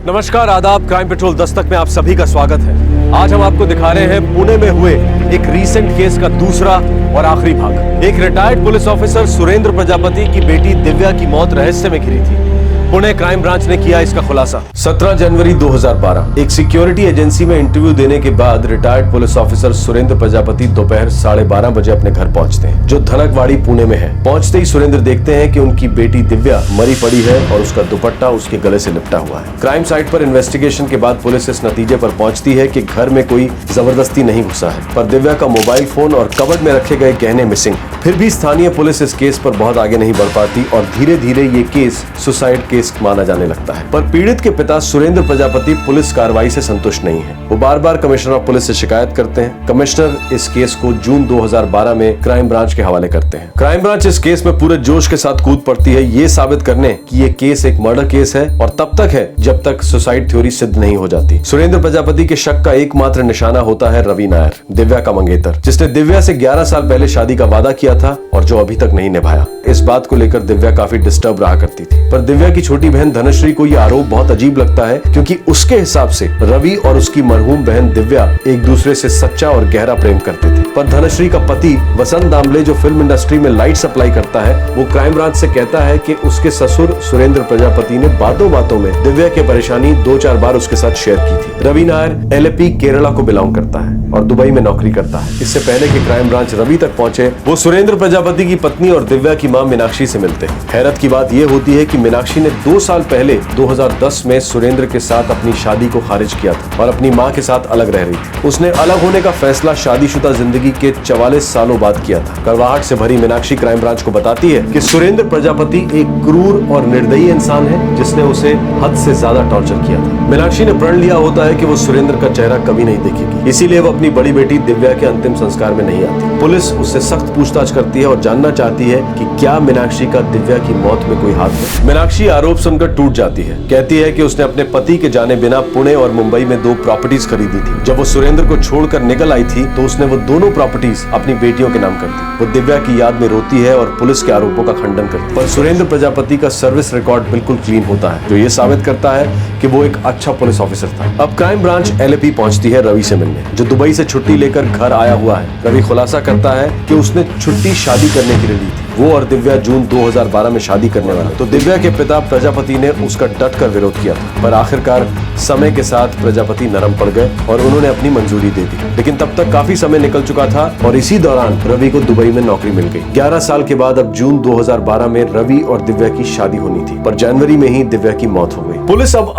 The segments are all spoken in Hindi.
नमस्कार, आदाब। क्राइम पेट्रोल दस्तक में आप सभी का स्वागत है। आज हम आपको दिखा रहे हैं पुणे में हुए एक रीसेंट केस का दूसरा और आखिरी भाग। एक retired police officer Surendra Prajapati की बेटी दिव्या की मौत रहस्य में घिरी थी। पुणे क्राइम ब्रांच ने किया इसका खुलासा। 17 जनवरी 2012 एक सिक्योरिटी एजेंसी में इंटरव्यू देने के बाद retired police officer Surendra Prajapati दोपहर 12:30 बजे अपने घर पहुंचते हैं, जो धनकवाड़ी पुणे में है। पहुंचते ही सुरेंद्र देखते हैं कि उनकी बेटी दिव्या मरी पड़ी है और उसका दुपट्टा उसके गले से लिपटा हुआ है। क्राइम साइट पर इन्वेस्टिगेशन के बाद पुलिस इस नतीजे पर पहुंचती है कि घर में कोई जबरदस्ती नहीं घुसा है, पर दिव्या का मोबाइल फोन और कबर्ड में रखे गए गहने मिसिंग। फिर भी स्थानीय पुलिस इस केस पर बहुत आगे नहीं बढ़ पाती और धीरे धीरे ये केस सुसाइड केस माना जाने लगता है। पर पीड़ित के पिता सुरेंद्र प्रजापति पुलिस कार्रवाई से संतुष्ट नहीं है। वो बार बार कमिश्नर ऑफ पुलिस से शिकायत करते हैं। कमिश्नर इस केस को जून 2012 में क्राइम ब्रांच के हवाले करते हैं। क्राइम ब्रांच इस केस में पूरे जोश के साथ कूद पड़ती है, ये साबित करने कि ये केस एक मर्डर केस है और तब तक है जब तक सुसाइड थ्योरी सिद्ध नहीं हो जाती। सुरेंद्र प्रजापति के शक का एकमात्र निशाना होता है रवि नायर, दिव्या का मंगेतर, जिसने दिव्या से 11 साल पहले शादी का वादा किया था और जो अभी तक नहीं निभाया। इस बात को लेकर दिव्या काफी डिस्टर्ब रहा करती थी, पर दिव्या की छोटी बहन धनश्री को यह आरोप बहुत अजीब लगता है, क्योंकि उसके हिसाब से रवि और उसकी मरहूम बहन दिव्या एक दूसरे से सच्चा और गहरा प्रेम करते थे। पर धनश्री का पति वसंत दामले, जो फिल्म इंडस्ट्री में लाइट सप्लाई करता है, वो क्राइम ब्रांच से कहता है कि उसके ससुर सुरेंद्र प्रजापति ने बातों बातों में दिव्या की परेशानी 2-4 बार उसके साथ शेयर की थी। रवि नायर LAP केरला को बिलोंग करता है और दुबई में नौकरी करता है। इससे पहले कि क्राइम ब्रांच रवि तक पहुंचे, वो सुरेंद्र प्रजापति की पत्नी और दिव्या की मां मीनाक्षी से मिलते हैं। हैरत की बात यह होती है कि मीनाक्षी ने 2 साल पहले 2010 में सुरेंद्र के साथ अपनी शादी को खारिज किया था और अपनी मां के साथ अलग रह रही थी। उसने अलग होने का फैसला शादीशुदा जिंदगी के 44 सालों बाद किया था। कड़वाहट से भरी मीनाक्षी क्राइम ब्रांच को बताती है कि सुरेंद्र प्रजापति एक क्रूर और निर्दयी इंसान है, जिसने उसे हद से ज्यादा टॉर्चर किया था। मीनाक्षी ने प्रण लिया होता है कि वो सुरेंद्र का चेहरा कभी नहीं देखेगी, इसीलिए वो अपनी बड़ी बेटी दिव्या के अंतिम संस्कार में नहीं आती। पुलिस उससे सख्त पूछताछ करती है और जानना चाहती है कि क्या मीनाक्षी का दिव्या की मौत में कोई हाथ है। मीनाक्षी आरोप सुनकर टूट जाती है। कहती है कि उसने अपने पति के जाने बिना पुणे और मुंबई में 2 प्रॉपर्टीज खरीदी थी। जब वो सुरेंद्र को छोड़कर निकल आई थी तो उसने वो दोनों प्रॉपर्टीज अपनी बेटियों के नाम कर दी। वो दिव्या की याद में रोती है और पुलिस के आरोपों का खंडन करती है। पर सुरेंद्र प्रजापति का सर्विस रिकॉर्ड बिल्कुल क्लीन होता है, जो ये साबित करता है कि वो एक अच्छा पुलिस ऑफिसर था। अब क्राइम ब्रांच LAP पहुंचती है रवि से मिलने, जो दुबई से छुट्टी लेकर घर आया हुआ है। रवि खुलासा करता है कि उसने छुट्टी शादी करने के लिए ली थी। वो और दिव्या जून 2012 में शादी करने वाला, तो दिव्या के पिता प्रजापति ने उसका डटकर विरोध किया था। पर आखिरकार समय के साथ प्रजापति नरम पड़ गए और उन्होंने अपनी मंजूरी दे दी। लेकिन तब तक काफी समय निकल चुका था और इसी दौरान रवि को दुबई में नौकरी मिल गई। 11 साल के बाद अब जून 2012 में रवि और दिव्या की शादी होनी थी, पर जनवरी में ही दिव्या की मौत हो गई। पुलिस अब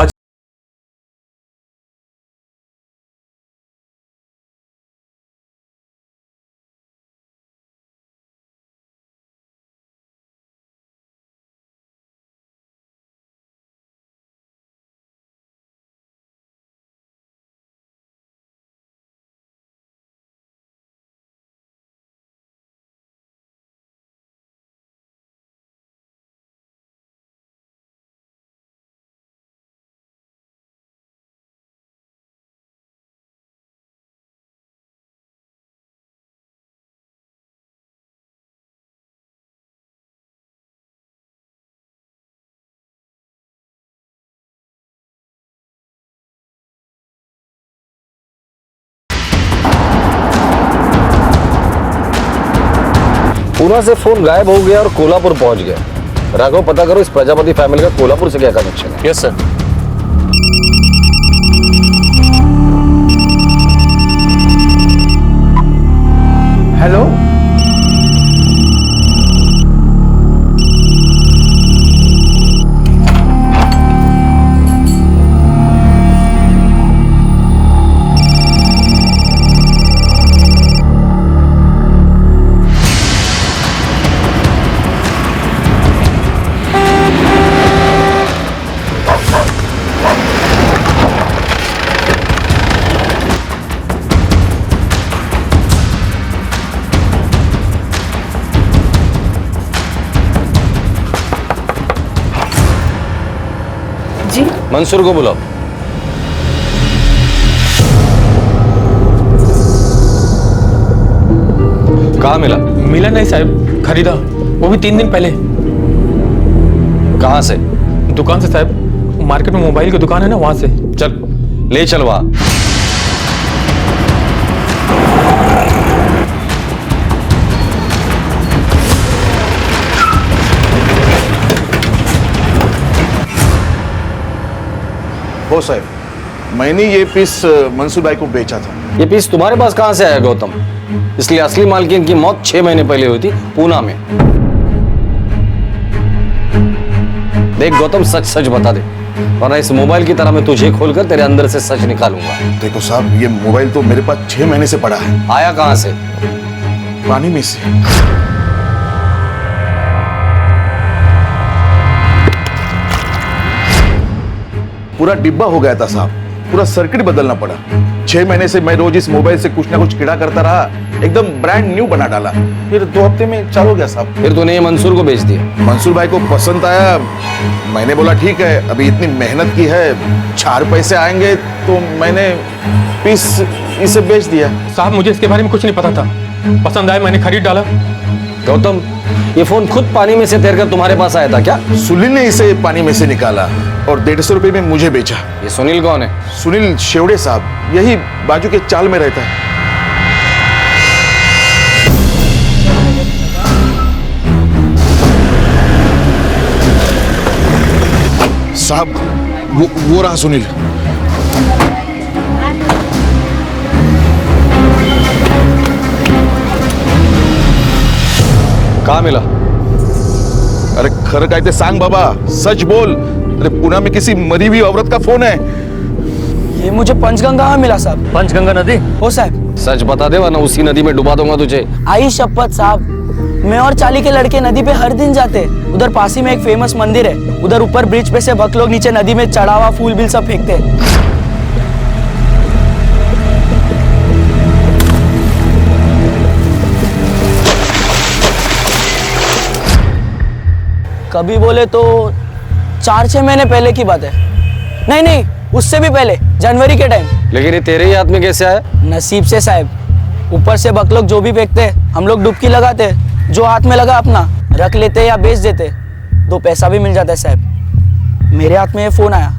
पुणे से फोन गायब हो गया और कोल्हापुर पहुंच गया। राघव, पता करो इस प्रजापति फैमिली का कोल्हापुर से क्या कनेक्शन है। Yes sir. हेलो, जी मंसूर को बुलाओ। कहाँ मिला? मिला नहीं साहब, खरीदा, वो भी 3 दिन पहले। कहाँ से? दुकान से साहब, मार्केट में मोबाइल की दुकान है ना, वहां से। चल ले चल वहां। हो साहब, मैंने ये पीस मंसूर भाई को बेचा था। ये पीस तुम्हारे पास कहां से आया गौतम? इसलिए असली मालकिन की मौत 6 महीने पहले हुई थी पूना में। देख गौतम, सच सच बता दे, वरना इस मोबाइल की तरह मैं तुझे खोलकर तेरे अंदर से सच निकालूंगा। देखो साहब, ये मोबाइल तो मेरे पास 6 महीने से पड़ा है। आया कहां से? पानी में से। पूरा डिब्बा हो गया था साहब, पूरा सर्किट बदलना पड़ा। 6 महीने से मैं रोज इस मोबाइल से कुछ ना कुछ कीड़ा करता रहा, एकदम ब्रांड न्यू बना डाला। फिर 2 हफ्ते में चालू हो गया साहब। फिर तूने ये मंसूर को बेच दिया? मंसूर भाई को पसंद आया, मैंने बोला ठीक है, अभी इतनी मेहनत की है, 4 पैसे आएंगे, तो मैंने पीस इसे बेच दिया। साहब मुझे इसके बारे में कुछ नहीं पता था, पसंद आया मैंने खरीद डाला। गौतम, ये फोन खुद पानी में से तैरकर तुम्हारे पास आया था क्या? सुनील ने इसे पानी में से निकाला और 150 रुपए में मुझे बेचा। ये सुनील कौन है? सुनील शेवड़े साहब, यही बाजू के चाल में रहता है। साहब वो रहा सुनील। कहाँ मिला? अरे खरं काय ते सांग बाबा, सच बोल। अरे पुणे में किसी मरी हुई औरत का फोन है। ये मुझे पंचगंगा में मिला साहब। पंचगंगा नदी? हो साहब। सच बता दे, वरना उसी नदी में डुबा दूंगा तुझे। आई शपथ साहब, मैं और चाली के लड़के नदी पे हर दिन जाते। उधर पास ही में एक फेमस मंदिर है, उधर ऊपर ब्रिज पे से भक्त लोग नीचे नदी में चढ़ावा फूल बिल सब फेंकते। कभी बोले तो 4-6 महीने पहले की बात है। नहीं नहीं, उससे भी पहले, जनवरी के टाइम। लेकिन ये तेरे ही हाथ में कैसे आया? नसीब से साहब, ऊपर से बक लोग जो भी फेंकते हम लोग डुबकी लगाते, जो हाथ में लगा अपना रख लेते या बेच देते, 2 पैसा भी मिल जाता है साहब। मेरे हाथ में ये फोन आया।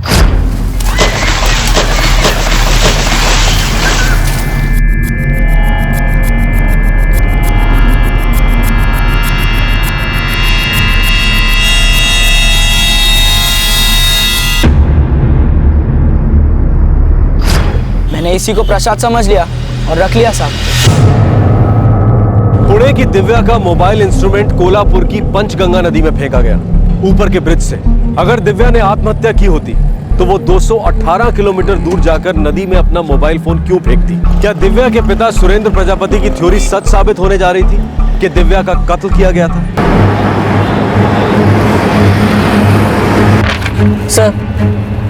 मैंने इसी को प्रसाद समझ लिया और रख लिया साहब। पुणे की दिव्या का मोबाइल इंस्ट्रूमेंट कोल्हापुर की पंचगंगा नदी में फेंका गया, ऊपर के ब्रिज से। अगर दिव्या ने आत्महत्या की होती तो वो 218 किलोमीटर दूर जाकर नदी में अपना मोबाइल फोन क्यों फेंकती? क्या दिव्या के पिता सुरेंद्र प्रजापति की थ्योरी सच साबित होने जा रही थी कि दिव्या का कत्ल किया गया था? सर,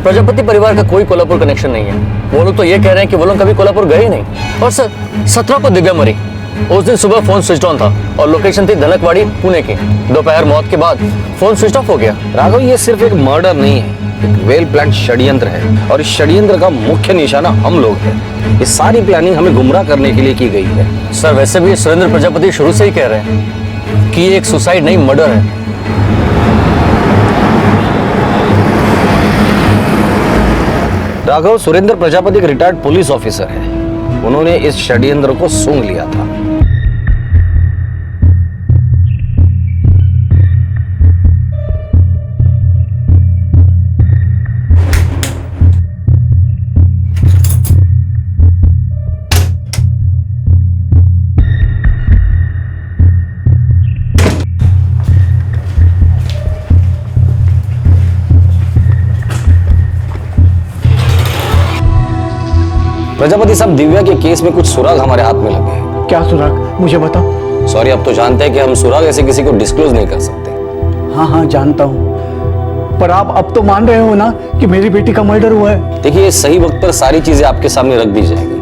प्रजापति परिवार का कोई कोल्हापुर कनेक्शन नहीं है। वो लोग तो ये कह रहे हैं कि वो लोग कभी कोल्हापुर गए ही नहीं। और सर, 17 को दिव्या मरी, उस दिन सुबह फोन स्विच ऑन था और लोकेशन थी धनकवाड़ी पुणे की। दोपहर मौत के बाद फोन स्विच ऑफ हो गया। राघव, ये सिर्फ एक मर्डर नहीं है, एक वेल प्लान षड्यंत्र है, और इस षड्यंत्र का मुख्य निशाना हम लोग हैं। ये सारी प्लानिंग हमें गुमराह करने के लिए की गई है। सर, वैसे भी सुरेंद्र प्रजापति शुरू से ही कह रहे हैं कि ये एक सुसाइड नहीं मर्डर है। राघव, सुरेंद्र प्रजापति एक रिटायर्ड पुलिस ऑफिसर है, उन्होंने इस षड्यंत्र को सूंघ लिया था। प्रजापति साहब, दिव्या के केस में कुछ सुराग हमारे हाथ में लगे हैं। क्या सुराग, मुझे बताओ। सॉरी, अब तो जानते हैं कि हम सुराग ऐसे किसी को डिस्क्लोज नहीं कर सकते। हाँ हाँ जानता हूँ, पर आप अब तो मान रहे हो ना कि मेरी बेटी का मर्डर हुआ है। देखिए, सही वक्त पर सारी चीजें आपके सामने रख दी जाएगी।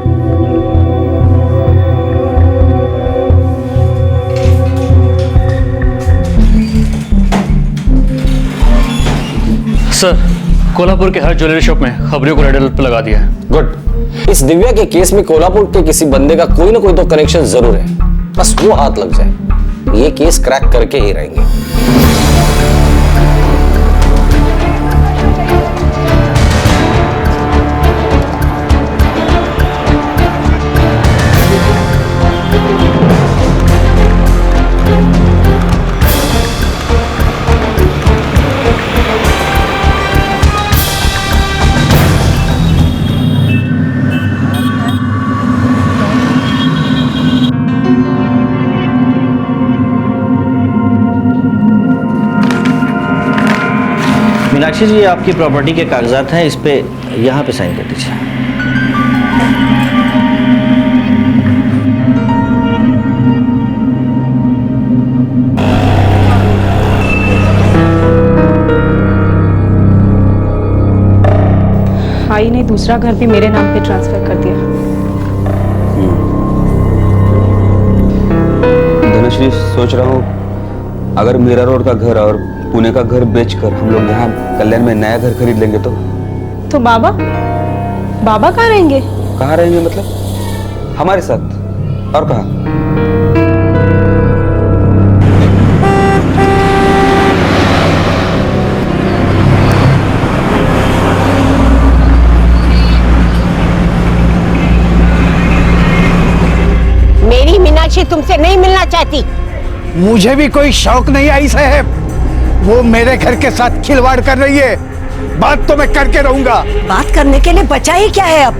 सर, कोल्हापुर के हर ज्वेलरी शॉप में खबरियों को रेड अलर्ट पर लगा दिया है। गुड। इस दिव्या के केस में कोल्हापुर के किसी बंदे का कोई ना कोई तो कनेक्शन जरूर है, बस वो हाथ लग जाए, ये केस क्रैक करके ही रहेंगे। मीनाक्षी जी, ये आपकी प्रॉपर्टी के कागजात हैं, इस पे यहाँ पे साइन कर दीजिए। भाई ने दूसरा घर भी मेरे नाम पे ट्रांसफर कर दिया। धनश्री, सोच रहा हूँ अगर मीरा रोड का घर और पुणे का घर बेचकर हम लोग यहाँ कल्याण में नया घर खरीद लेंगे तो बाबा कहाँ रहेंगे? कहाँ रहेंगे मतलब? हमारे साथ। और कहाँ? मेरी मीनाक्षी तुमसे नहीं मिलना चाहती। मुझे भी कोई शौक नहीं आई साहब। वो मेरे घर के साथ खिलवाड़ कर रही है। बात तो मैं करके रहूंगा। बात करने के लिए बचा ही क्या है अब?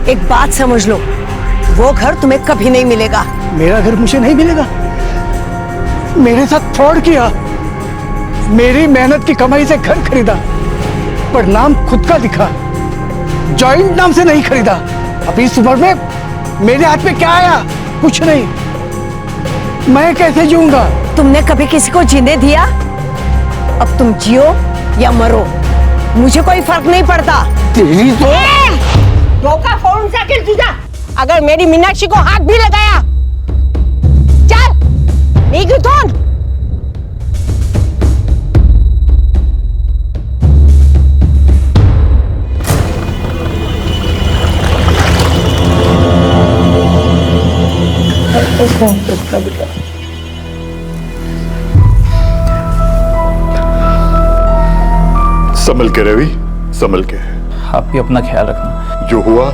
एक बात समझ लो, वो घर तुम्हें कभी नहीं मिलेगा। मेरा घर मुझे नहीं मिलेगा? मेरे साथ फ्रॉड किया, मेरी मेहनत की कमाई से घर खरीदा, पर नाम खुद का दिखा, जॉइंट नाम से नहीं खरीदा। अभी इस उम्र में मेरे हाथ में क्या आया? कुछ नहीं। मैं कैसे जीऊंगा? तुमने कभी किसी को जीने दिया? अब तुम जियो या मरो, मुझे कोई फर्क नहीं पड़ता। तेरी तो धोखा फोन से तुझा, अगर मेरी मीनाक्षी को हाथ भी लगाया, चल निकल। संभल के रवि, संभल के। आप भी अपना ख्याल रखना। जो हुआ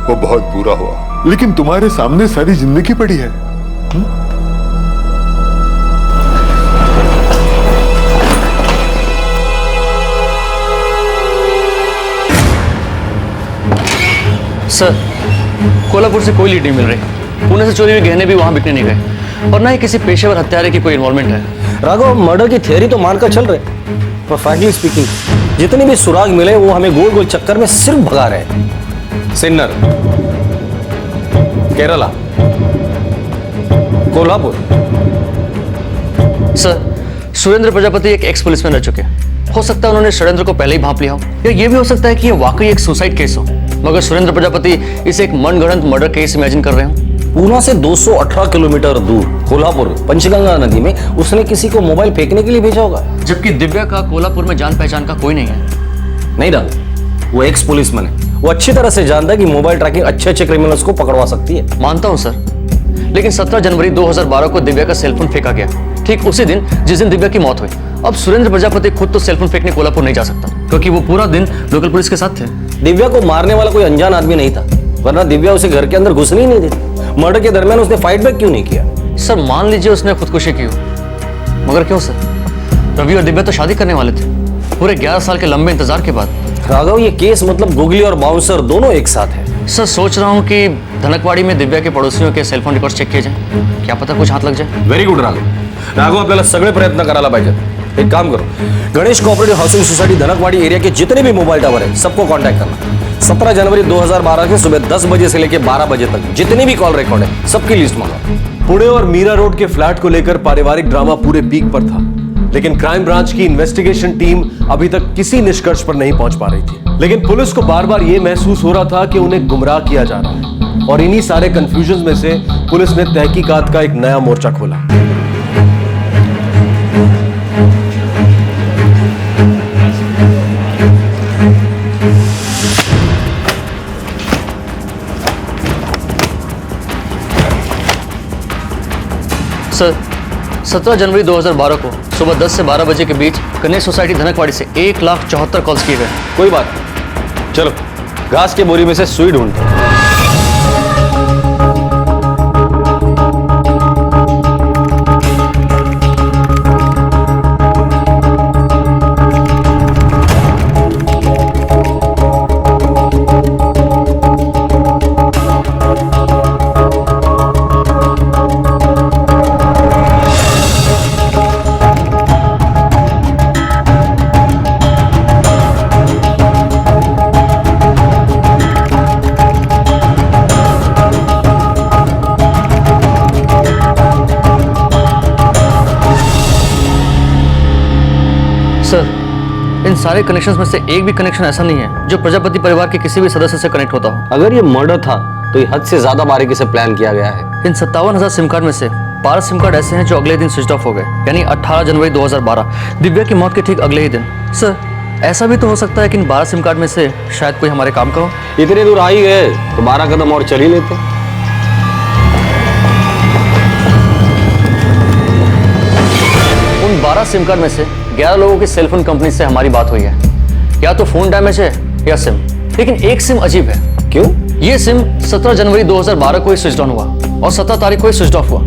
वो बहुत बुरा हुआ, लेकिन तुम्हारे सामने सारी जिंदगी पड़ी है। सर, कोल्हापुर से कोई लीड नहीं मिल रही। पुणे से चोरी हुए गहने भी वहां बिकने नहीं गए, और ना ही किसी पेशेवर हत्यारे की कोई इन्वॉल्वमेंट है। राघव, मर्डर की थियरी तो मानकर चल रहे, पर फ्रैंकली स्पीकिंग जितने भी सुराग मिले वो हमें गोल गोल चक्कर में सिर्फ भगा रहे हैं। सिन्नर, केरला, कोल्हापुर। सर, सुरेंद्र प्रजापति एक एक्स पुलिसमैन रह चुके हैं। हो सकता है उन्होंने षड्यंत्र को पहले ही भांप लिया हो, या ये भी हो सकता है कि ये वाकई एक सुसाइड केस हो, मगर सुरेंद्र प्रजापति इसे एक मनगढ़ंत मर्डर केस इमेजिन कर रहे हो। पूना से 218 किलोमीटर दूर कोल्हापुर पंचगंगा नदी में उसने किसी को मोबाइल फेंकने के लिए भेजा होगा, जबकि दिव्या का कोल्हापुर में जान पहचान का कोई नहीं है। नहीं राघव, वो एक्स पुलिसमैन है। वो अच्छी तरह से जानता है कि मोबाइल ट्रैकिंग अच्छे अच्छे क्रिमिनल्स को पकड़वा सकती है। मानता हूं सर, लेकिन 17 जनवरी 2012 को दिव्या का सेलफोन फेंका गया, ठीक उसी दिन जिस दिन दिव्या की मौत हुई। अब सुरेंद्र प्रजापति खुद तो सेलफोन फेंकने कोल्हापुर नहीं जा सकता, क्योंकि वो पूरा दिन लोकल पुलिस के साथ थे। दिव्या को मारने वाला कोई अनजान आदमी नहीं था, वरना दिव्या उसे घर के अंदर घुसने ही नहीं देती। मर्डर के दरमियान उसने फाइट बैक क्यों नहीं किया? सर, मान लीजिए उसने खुदकुशी की हो, मगर क्यों सर? रवि और दिव्या तो शादी करने वाले थे, पूरे 11 साल के लंबे इंतजार के बाद। राघव, ये केस मतलब गुगली और बाउंसर दोनों एक साथ है। सर, सोच रहा हूँ कि धनकवाड़ी में दिव्या के पड़ोसियों के सेलफोन रिकॉर्ड चेक किए जाए, क्या पता कुछ हाथ लग जाए। व्हेरी गुड राघव, आपल्याला सगळे प्रयत्न करायला पाहिजे। एक काम करो, Ganesh cooperative housing society Dhankawadi area के जितने भी मोबाइल टावर है सबको कांटेक्ट करना। 17 जनवरी 2012 के सुबह 10 बजे से लेकर 12 बजे तक जितने भी कॉल रिकॉर्ड है सबकी लिस्ट मांगा। पुणे और मीरा रोड के फ्लैट को लेकर पारिवारिक ड्रामा पूरे पीक पर था, लेकिन क्राइम ब्रांच की इन्वेस्टिगेशन टीम अभी तक किसी निष्कर्ष पर नहीं पहुंच पा रही थी। लेकिन पुलिस को बार बार यह महसूस हो रहा था कि उन्हें गुमराह किया जा रहा है, और इन्हीं सारे कंफ्यूजन में से पुलिस ने तहकीकात का एक नया मोर्चा खोला। सर, 17 जनवरी 2012 को सुबह 10 से 12 बजे के बीच गणेश सोसाइटी धनकवाड़ी से 1,74,000 कॉल्स किए गए। कोई बात नहीं, चलो घास के बोरी में से सुई ढूंढते हैं। इन सारे कनेक्शंस में से एक भी कनेक्शन ऐसा नहीं है जो प्रजापति परिवार के किसी भी सदस्य से कनेक्ट होता हो। अगर ये मर्डर था तो ये हद से ज्यादा बारीकी से प्लान किया गया है। इन 57,000 सिम कार्ड में से 12 सिम कार्ड ऐसे हैं जो अगले दिन स्विच ऑफ हो गए, यानी 18 जनवरी 2012, दिव्या की मौत के ठीक अगले ही दिन। सर, ऐसा भी तो हो सकता है कि इन 12 सिम कार्ड में से शायद कोई हमारे काम का हो। इतने दूर आ ही गए तो 12 कदम और चल ही लेते। उन 12 सिम कार्ड में से 11 लोगों की सेलफोन कंपनी से हमारी बात हुई है। या तो फोन डैमेज है या सिम, लेकिन एक सिम अजीब है। क्यों? ये सिम 17 जनवरी 2012 को ही स्विच ऑन हुआ और 17 तारीख को ही स्विच ऑफ हुआ।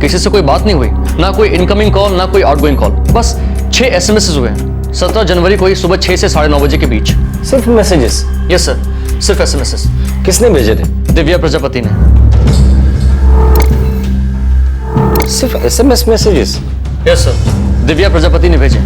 किसी से कोई बात नहीं हुई, ना कोई इनकमिंग कॉल ना कोई आउटगोइंग कॉल, बस 6 एसएमएस हुए हैं 17 जनवरी को ही सुबह 6 से 9:30 बजे के बीच। सिर्फ मैसेजेस? यस सर, सिर्फ एसएमएस। किसने भेजे थे? दिव्या प्रजापति ने। सिर्फ SMS messages? Yes sir, Divya Prajapati ने भेजे।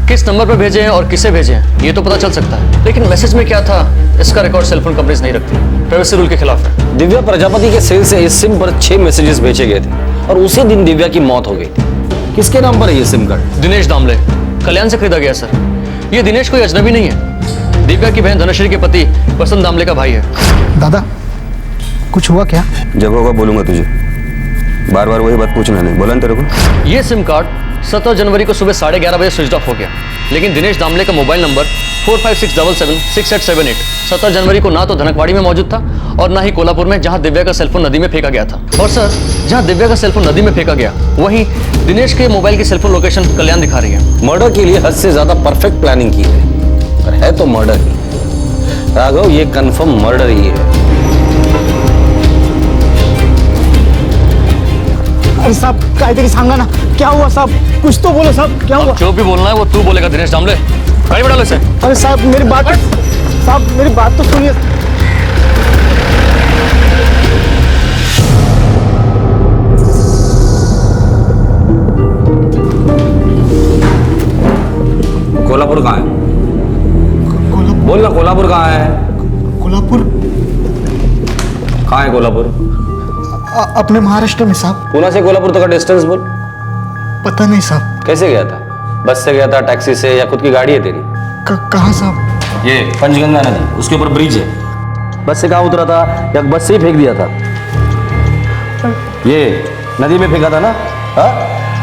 किस नंबर पर भेजे हैं और किसे भेजे हैं ये तो पता चल सकता है, लेकिन मैसेज में क्या था इसका रिकॉर्ड सेलफोन कंपनीज नहीं रखती, प्राइवेसी रूल के खिलाफ है। दिव्या प्रजापति के सेल से इस सिम पर 6 मैसेजेस भेजे गए थे और उसी दिन दिव्या की मौत हो गई थी। किसके नाम पर है ये सिम कार्ड? दिनेश दामले, कल्याण से खरीदा गया सर। ये दिनेश कोई अजनबी नहीं है, दिव्या की बहन धनश्री के पति वसंत दामले का भाई है। दादा, कुछ हुआ क्या? जब होगा बोलूंगा तुझे, बार बार वही बात पूछना नहीं। बोला ना तेरे को? ये सिम कार्ड 17 जनवरी को सुबह 11:30 बजे स्विच ऑफ हो गया, लेकिन दिनेश दामले का मोबाइल नंबर 45677688 17 जनवरी को ना तो धनकवाड़ी में मौजूद था और ना ही कोल्हापुर में, जहां दिव्या का सेलफोन नदी में फेंका गया था। और सर, जहां दिव्या का सेलफोन नदी में फेंका गया वहीं दिनेश के मोबाइल की सेलफोन लोकेशन कल्याण दिखा रही है। मर्डर के लिए हद से ज्यादा परफेक्ट प्लानिंग की है, पर है तो मर्डर ही। राघव, ये कंफर्म मर्डर ही है। अरे साहब, काहीतरी सांगा ना, क्या हुआ साहब? कुछ तो बोलो साहब, क्या हुआ? जो भी बोलना है वो तू बोलेगा दिनेश दामले। गाड़ी बढ़ा लो इसे। अरे साहब, मेरी बात तो सुनिए। कोल्हापुर कहाँ है? बोल ना, कोल्हापुर कहाँ है? कोल्हापुर कहाँ है कोल्हापुर? अपने महाराष्ट्र में साहब। पुणे से कोल्हापुर तक का डिस्टेंस बोल। पता नहीं साहब। कैसे गया था? बस से गया था, टैक्सी से, या खुद की गाड़ी है तेरी? कहाँ साहब? ये पंचगंगा नदी, उसके ऊपर ब्रिज है। बस से कहाँ उतरा था या बस से ही फेंक दिया था? ये नदी में फेंका था ना? हाँ?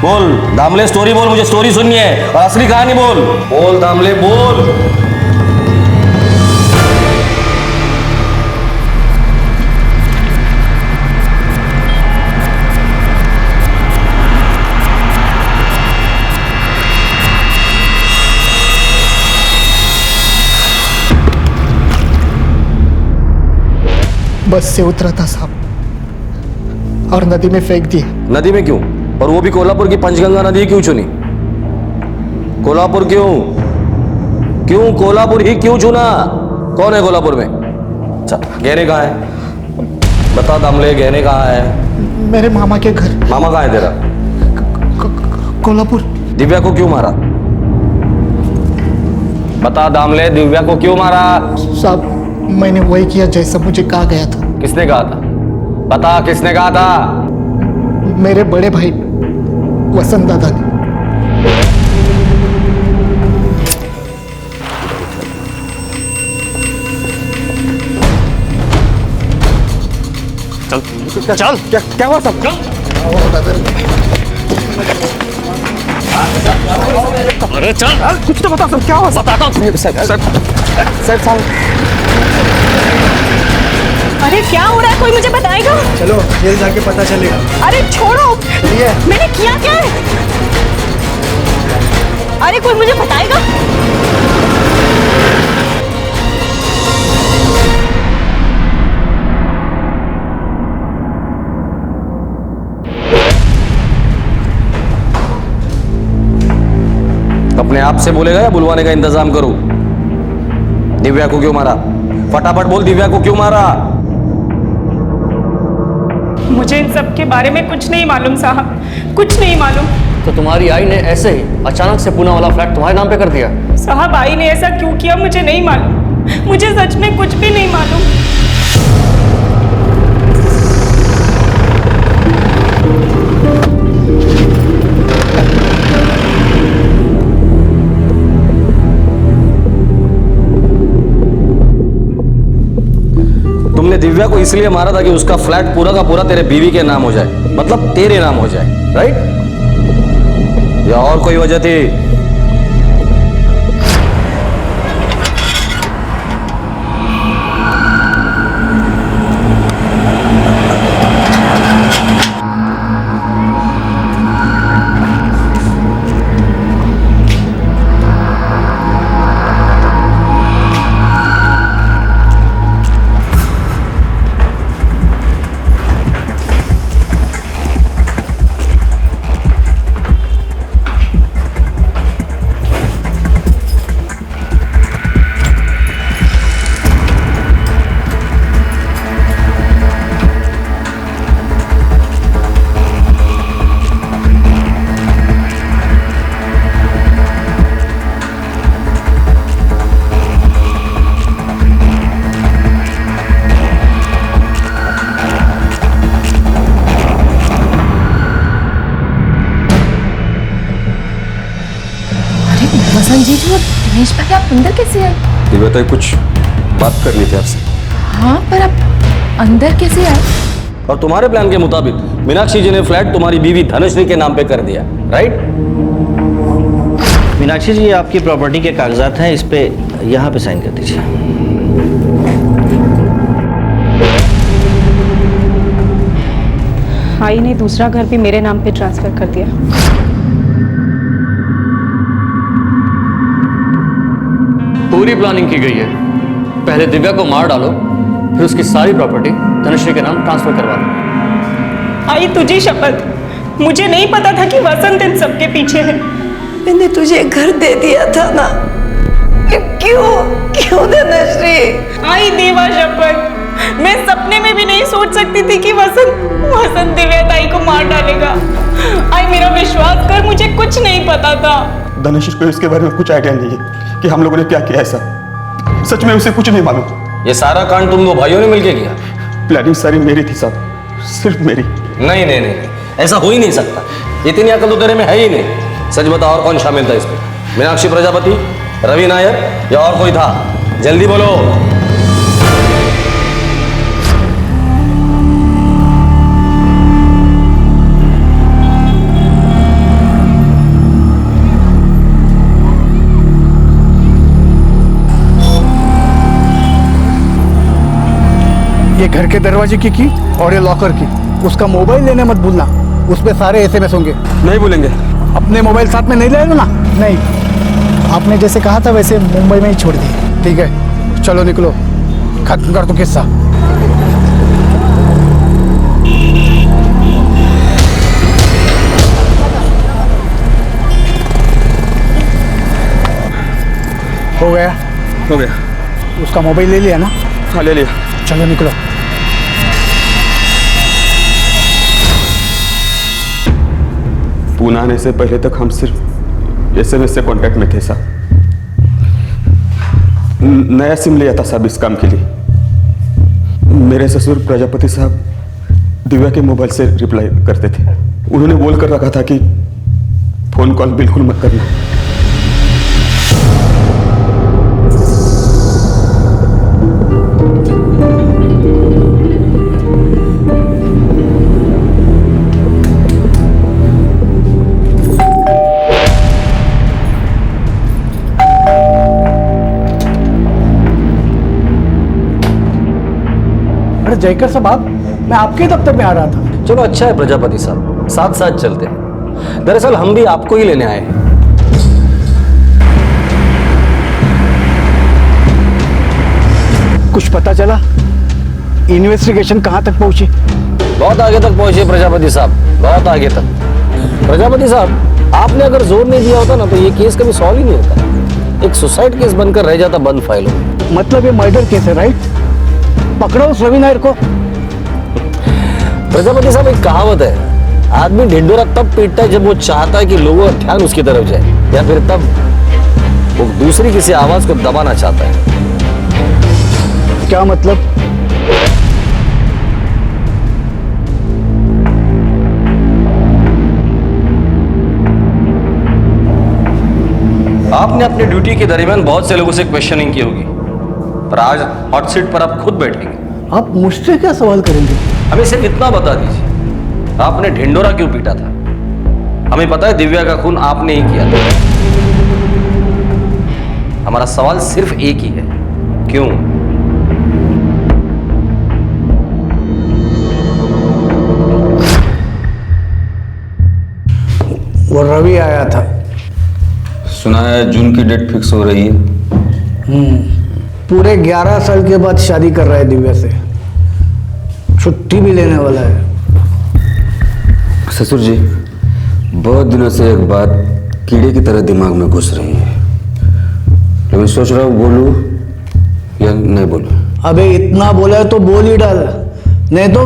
बोल दामले, स्टोरी बोल, मुझे स्टोरी सुननी है और असली कहानी बोल। बोल दामले, बोल। बस से उतरा था साहब और नदी में फेंक दिया। नदी में क्यों? और वो भी कोल्हापुर की पंचगंगा नदी क्यों चुनी? कोल्हापुर क्यों? क्यों कोल्हापुर ही क्यों चुना? कौन है कोल्हापुर में? गहने कहाँ है? बता दामले, गहने कहाँ है? मेरे मामा के घर। मामा कहाँ है तेरा? कोल्हापुर। दिव्या को क्यों मारा? बता दामले, दिव्या को क्यों मारा? साहब, मैंने वही किया जैसा मुझे कहा गया था। किसने कहा था? बता, किसने कहा था? मेरे बड़े भाई वसंत दादा ने। चल चल। क्या हुआ साहब? अरे चल, कुछ तो बता साहब, क्या हुआ? बताता हूँ। साहब। अरे क्या हो रहा है, कोई मुझे बताएगा? चलो जेल जाके पता चलेगा। अरे छोड़ो, मैंने किया क्या है? अरे कोई मुझे बताएगा? अपने आप से बोलेगा या बुलवाने का इंतजाम करूं? दिव्या को क्यों मारा? फटाफट बोल, दिव्या को क्यों मारा? मुझे इन सब के बारे में कुछ नहीं मालूम साहब, कुछ नहीं मालूम। तो तुम्हारी आई ने ऐसे ही अचानक से पूना वाला फ्लैट तुम्हारे नाम पे कर दिया? साहब, आई ने ऐसा क्यों किया मुझे नहीं मालूम, मुझे सच में कुछ भी नहीं मालूम। तूने दिव्या को इसलिए मारा था कि उसका फ्लैट पूरा का पूरा तेरे बीवी के नाम हो जाए, मतलब तेरे नाम हो जाए, राइट? या और कोई वजह थी? संजीत और दिनेश भाई आप अंदर कैसे आए? दिव्या तो कुछ बात करनी थी आपसे। हाँ पर आप अंदर कैसे आए? और तुम्हारे प्लान के मुताबिक मीनाक्षी जी ने फ्लैट तुम्हारी बीवी धनश्री के नाम पे कर दिया, राइट? मीनाक्षी जी, ये आपकी प्रॉपर्टी के कागजात हैं, इस पे यहाँ पे साइन कर दीजिए। आई ने दूसरा घर भी मेरे नाम पे ट्रांसफर कर दिया। पूरी प्लानिंग की गई है। पहले दिव्या को मार डालो, फिर उसकी सारी प्रॉपर्टी धनश्री के नाम ट्रांसफर करवा दो। आई तुझे शपथ, मुझे नहीं पता था कि वसंत इन सबके पीछे है। मैंने तुझे घर दे दिया था ना, क्यों धनश्री? आई देवा शपथ, मैं सपने में भी नहीं सोच सकती थी कि वसंत दिव्या ताई को मार डालेगा। आई मेरा विश्वास कर, मुझे कुछ नहीं पता था। धनश्री को इसके बारे में कुछ आइडिया नहीं है कि हम लोगों ने क्या किया ऐसा। सच में उसे कुछ नहीं मालूम। ये सारा कांड तुम दो भाइयों ने मिलके किया? प्लानिंग सारी मेरी थी साहब, सिर्फ मेरी। नहीं नहीं नहीं, ऐसा हो ही नहीं सकता। इतनी अकल तो तेरे में है ही नहीं। सच बता, और कौन शामिल था इसमें? मीनाक्षी प्रजापति, रवि नायर या और कोई था? जल्दी बोलो। ये घर के दरवाजे की और ये लॉकर की। उसका मोबाइल लेने मत भूलना, उस पे सारे एसएमएस होंगे। नहीं भूलेंगे। अपने मोबाइल साथ में नहीं ले ना? नहीं, आपने जैसे कहा था वैसे मुंबई में ही छोड़ दिए। ठीक है, चलो निकलो, खत्म कर दो किस्सा। हो गया? हो गया। उसका मोबाइल ले लिया ना? हाँ ले लिया। चलो निकलो। पूना आने से पहले तक हम सिर्फ एसएमएस से कांटेक्ट में थे साहब। नया सिम लिया था साहब इस काम के लिए। मेरे ससुर प्रजापति साहब दिव्या के मोबाइल से रिप्लाई करते थे। उन्होंने बोल कर रखा था कि फोन कॉल बिल्कुल मत करना। जयकर साहब, मैं आपके दफ्तर में आ रहा था। चलो अच्छा है प्रजापति साहब, साथ साथ चलते हैं। दरअसल हम भी आपको ही लेने आए हैं। कुछ पता चला? इन्वेस्टिगेशन कहां तक पहुंची? बहुत आगे तक पहुंचे प्रजापति साहब, बहुत आगे तक। प्रजापति साहब, आपने अगर जोर नहीं दिया होता ना तो ये केस कभी सॉल्व ही नहीं होता। एक सुसाइड केस बनकर रह जाता बंद फाइलों में। मतलब ये मर्डर केस है, राइट? पकड़ो उस रवि नायर को। प्रजापति साहब, एक कहावत है, आदमी ढिंडोरा तब पीटता है जब वो चाहता है कि लोगों का ध्यान उसकी तरफ जाए, या फिर तब वो दूसरी किसी आवाज को दबाना चाहता है। क्या मतलब? आपने अपनी ड्यूटी के दरमियान बहुत से लोगों से क्वेश्चनिंग की होगी, पर आज हॉट सीट पर आप खुद बैठेंगे आप मुझसे क्या सवाल करेंगे? हमें सिर्फ इतना बता दीजिए, आपने ढिंडोरा क्यों पीटा था? हमें पता है दिव्या का खून आपने ही किया था। हमारा सवाल सिर्फ एक ही है, क्यों? वो रवि आया था। सुना है जून की डेट फिक्स हो रही है। पूरे 11 साल के बाद शादी कर रहा है दिव्या से, छुट्टी भी लेने वाला है। ससुर जी, बहुत दिनों से एक बात कीड़े की तरह दिमाग में घुस रही है, लेकिन सोच रहा हूँ बोलूं या नहीं बोलूं। अबे इतना बोला है तो बोल ही डाल, नहीं तो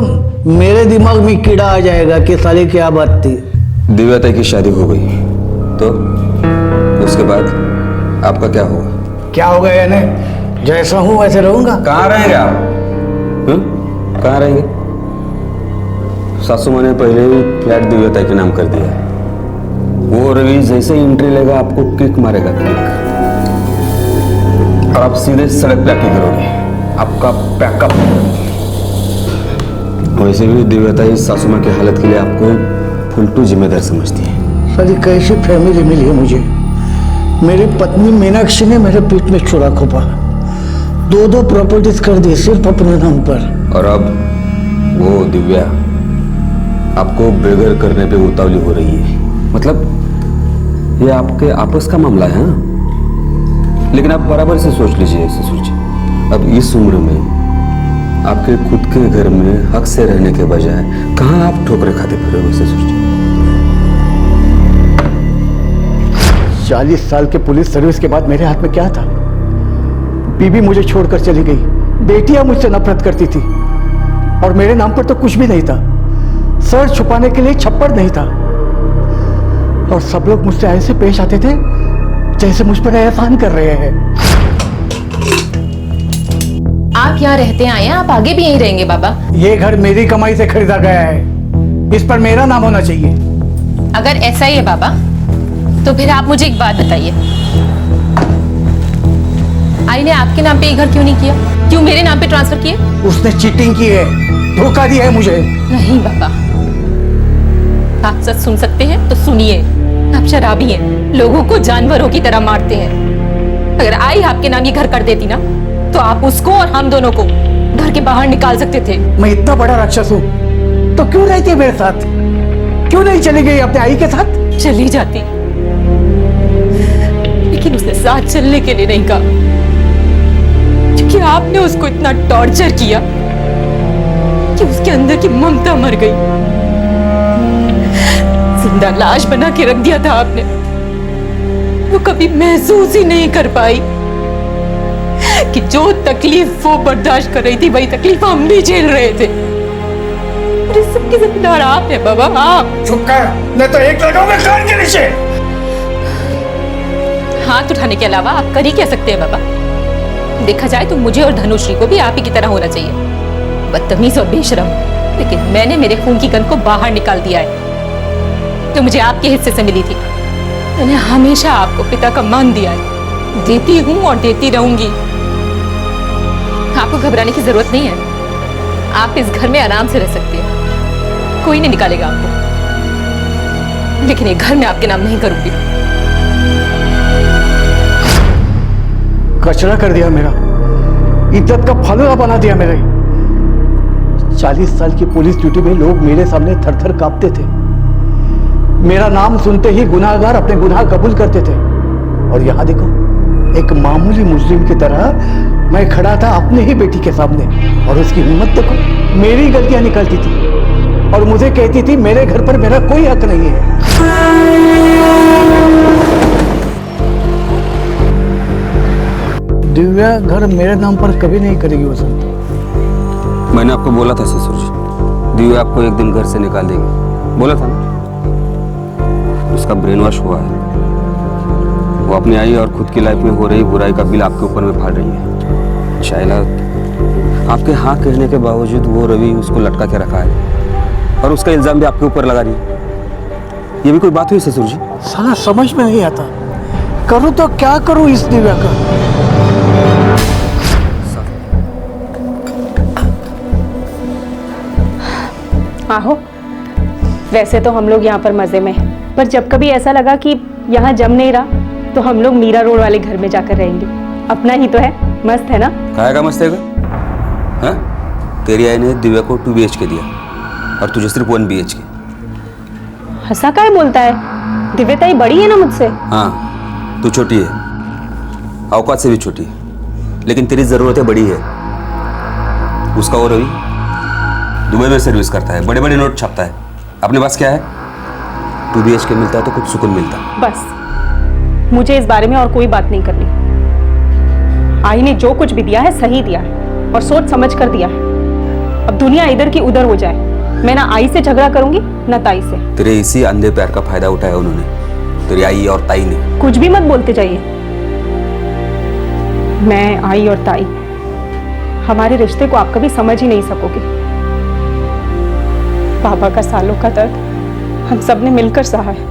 मेरे दिमाग में कीड़ा आ जाएगा कि साले क्या बात थी। दिव्या ताई की शादी हो गई तो उसके बाद आपका क्या होगा? क्या होगा यानी? जैसा हूं वैसे रहूंगा। कहाँ रहेंगे आप? कहाँ रहेंगे? सासू माँ ने पहले ही फ्लैट दिव्या ताई के नाम कर दिया है। वो रवि जैसे ही एंट्री लेगा आपको किक मारेगा, किक, और आप सीधे सड़क पे आके गिरोगे। आपका पैकअप। वैसे भी दिव्या ताई सासू माँ की हालत के लिए आपको फुलटू जिम्मेदार समझती है। साली कैसी फैमिली मिली है मुझे। मेरी पत्नी मीनाक्षी ने मेरे पीठ में छुरा खोपा, 2 प्रॉपर्टीज कर दी सिर्फ अपने नाम पर। और अब वो दिव्या आपको बेघर करने पे उतावली हो रही है। मतलब ये आपके आपस का मामला है, हाँ? लेकिन आप बराबर से सोच लीजिए ससुर जी, अब इस उम्र में आपके खुद के घर में हक से रहने के बजाय कहाँ आप ठोकरे खाते फिर हो ससुर जी? 40 साल के पुलिस सर्विस के बाद मेरे हाथ में क्या था? बीबी मुझे छोड़कर चली गई, बेटियां मुझसे नफरत करती थी, और मेरे नाम पर तो कुछ भी नहीं था। सर छुपाने के लिए छप्पड़ नहीं था, और सब लोग मुझसे ऐसे पेश आते थे जैसे मुझ पर एहसान कर रहे हैं। आप यहाँ रहते आए हैं, आप आगे भी यहीं रहेंगे बाबा? ये घर मेरी कमाई से खरीदा गया है, इस पर मेरा नाम होना चाहिए। अगर ऐसा ही है बाबा, तो फिर आप मुझे एक बात बताइए, आई ने आपके नाम पे ये घर क्यों नहीं किया? क्यों मेरे नाम पे ट्रांसफर किए? उसने चीटिंग की है, धोखा दिया है मुझे। नहीं बाबा, आप सच सुन सकते हैं तो सुनिए। आप शराबी हैं, लोगों को जानवरों की तरह मारते हैं। अगर आई आपके नाम ये घर कर देती ना, तो आप उसको और हम दोनों को घर के बाहर निकाल सकते थे। मैं इतना बड़ा राक्षस हूँ तो क्यों रहती है मेरे साथ? क्यों नहीं चली गई अपने आई के साथ? चली जाती, लेकिन उसने साथ चलने के लिए नहीं कहा, क्योंकि आपने उसको इतना टॉर्चर किया कि उसके अंदर की ममता मर गई। जिंदा लाश बना के रख दिया था आपने। वो कभी महसूस ही नहीं कर पाई कि जो तकलीफ वो बर्दाश्त कर रही थी, वही तकलीफ हम भी झेल रहे थे। और इस सबके जिम्मेदार आप हैं बाबा, आप। चुप कर, नहीं तो एक लगाऊंगा कान के नीचे। हाथ उठाने के अलावा आप कर ही क्या सकते हैं बाबा? देखा जाए तो मुझे और धनुश्री को भी आप ही की तरह होना चाहिए, बदतमीज और बेशरम। लेकिन मैंने मेरे खून की गंध को बाहर निकाल दिया है, जो मुझे आपके हिस्से से मिली थी। मैंने हमेशा आपको पिता का मान दिया है, देती हूँ और देती रहूंगी। आपको घबराने की जरूरत नहीं है। आप इस घर में आराम से रह सकते हैं, कोई नहीं निकालेगा आपको। लेकिन ये घर मैं आपके नाम नहीं करूंगी। कचरा कर दिया मेरा, इज्जत का फलूदा बना दिया मेरे। 40 साल की पुलिस ड्यूटी में लोग मेरे सामने थर थर कांपते थे। मेरा नाम सुनते ही गुनाहगार अपने गुनाह कबूल करते थे। और यहाँ देखो, एक मामूली मुजरिम की तरह मैं खड़ा था अपने ही बेटी के सामने, और उसकी हिम्मत देखो, मेरी गलतियां निकालती थी और मुझे कहती थी मेरे घर पर मेरा कोई हक नहीं है। दिव्या घर मेरे नाम पर कभी नहीं करेगी वसंत। मैंने आपको बोला था ससुर जी, दिव्या आपको एक दिन घर से निकाल देगी, बोला था ना। उसका ब्रेन वॉश हुआ है, वो अपनी आई और खुद की लाइफ में हो रही बुराई का बिल आपके ऊपर में फाड़ रही है। शायला, आपके हाँ कहने के बावजूद वो रवि उसको लटका के रखा है और उसका इल्जाम भी आपके ऊपर लगा रही है। ये भी कोई बात हुई ससुर जी? साला समझ में नहीं आता, करूं तो क्या करूं इस दिव्या का। आहो, वैसे तो हम लोग यहाँ पर मजे में हैं, पर जब कभी ऐसा लगा कि यहाँ जम नहीं रहा तो हम लोग मीरा रोड वाले घर में जाकर रहेंगे। अपना ही तो है, मस्त है ना? खाएगा मस्त है हाँ? तेरी आई ने दिव्या को 2 BHK दिया और तुझे सिर्फ 1 BHK। हंसा काय बोलता है? दिव्या ताई बड़ी है ना मुझसे। हाँ, तू छोटी है, औकात से भी छोटी है, लेकिन तेरी जरूरतें बड़ी है। उसका वो रवि दुबई में सर्विस करता है, बड़े बड़े नोट छापता है। अपने पास क्या है? 2 BHK मिलता है तो कुछ सुकून मिलता है। बस मुझे इस बारे में और कोई बात नहीं करनी। आई ने जो कुछ भी दिया है सही दिया है और सोच समझ कर दिया है। अब दुनिया इधर की उधर हो जाए, मैं ना आई से झगड़ा करूंगी ना ताई से। तेरे इसी अंधे प्यार का फायदा उठाया उन्होंने, तेरी आई और ताई ने। कुछ भी मत बोलते जाइए। मैं, आई और ताई, हमारे रिश्ते को आप कभी समझ ही नहीं सकोगे। बाबा का सालों का दर्द हम सब ने मिलकर सहा है।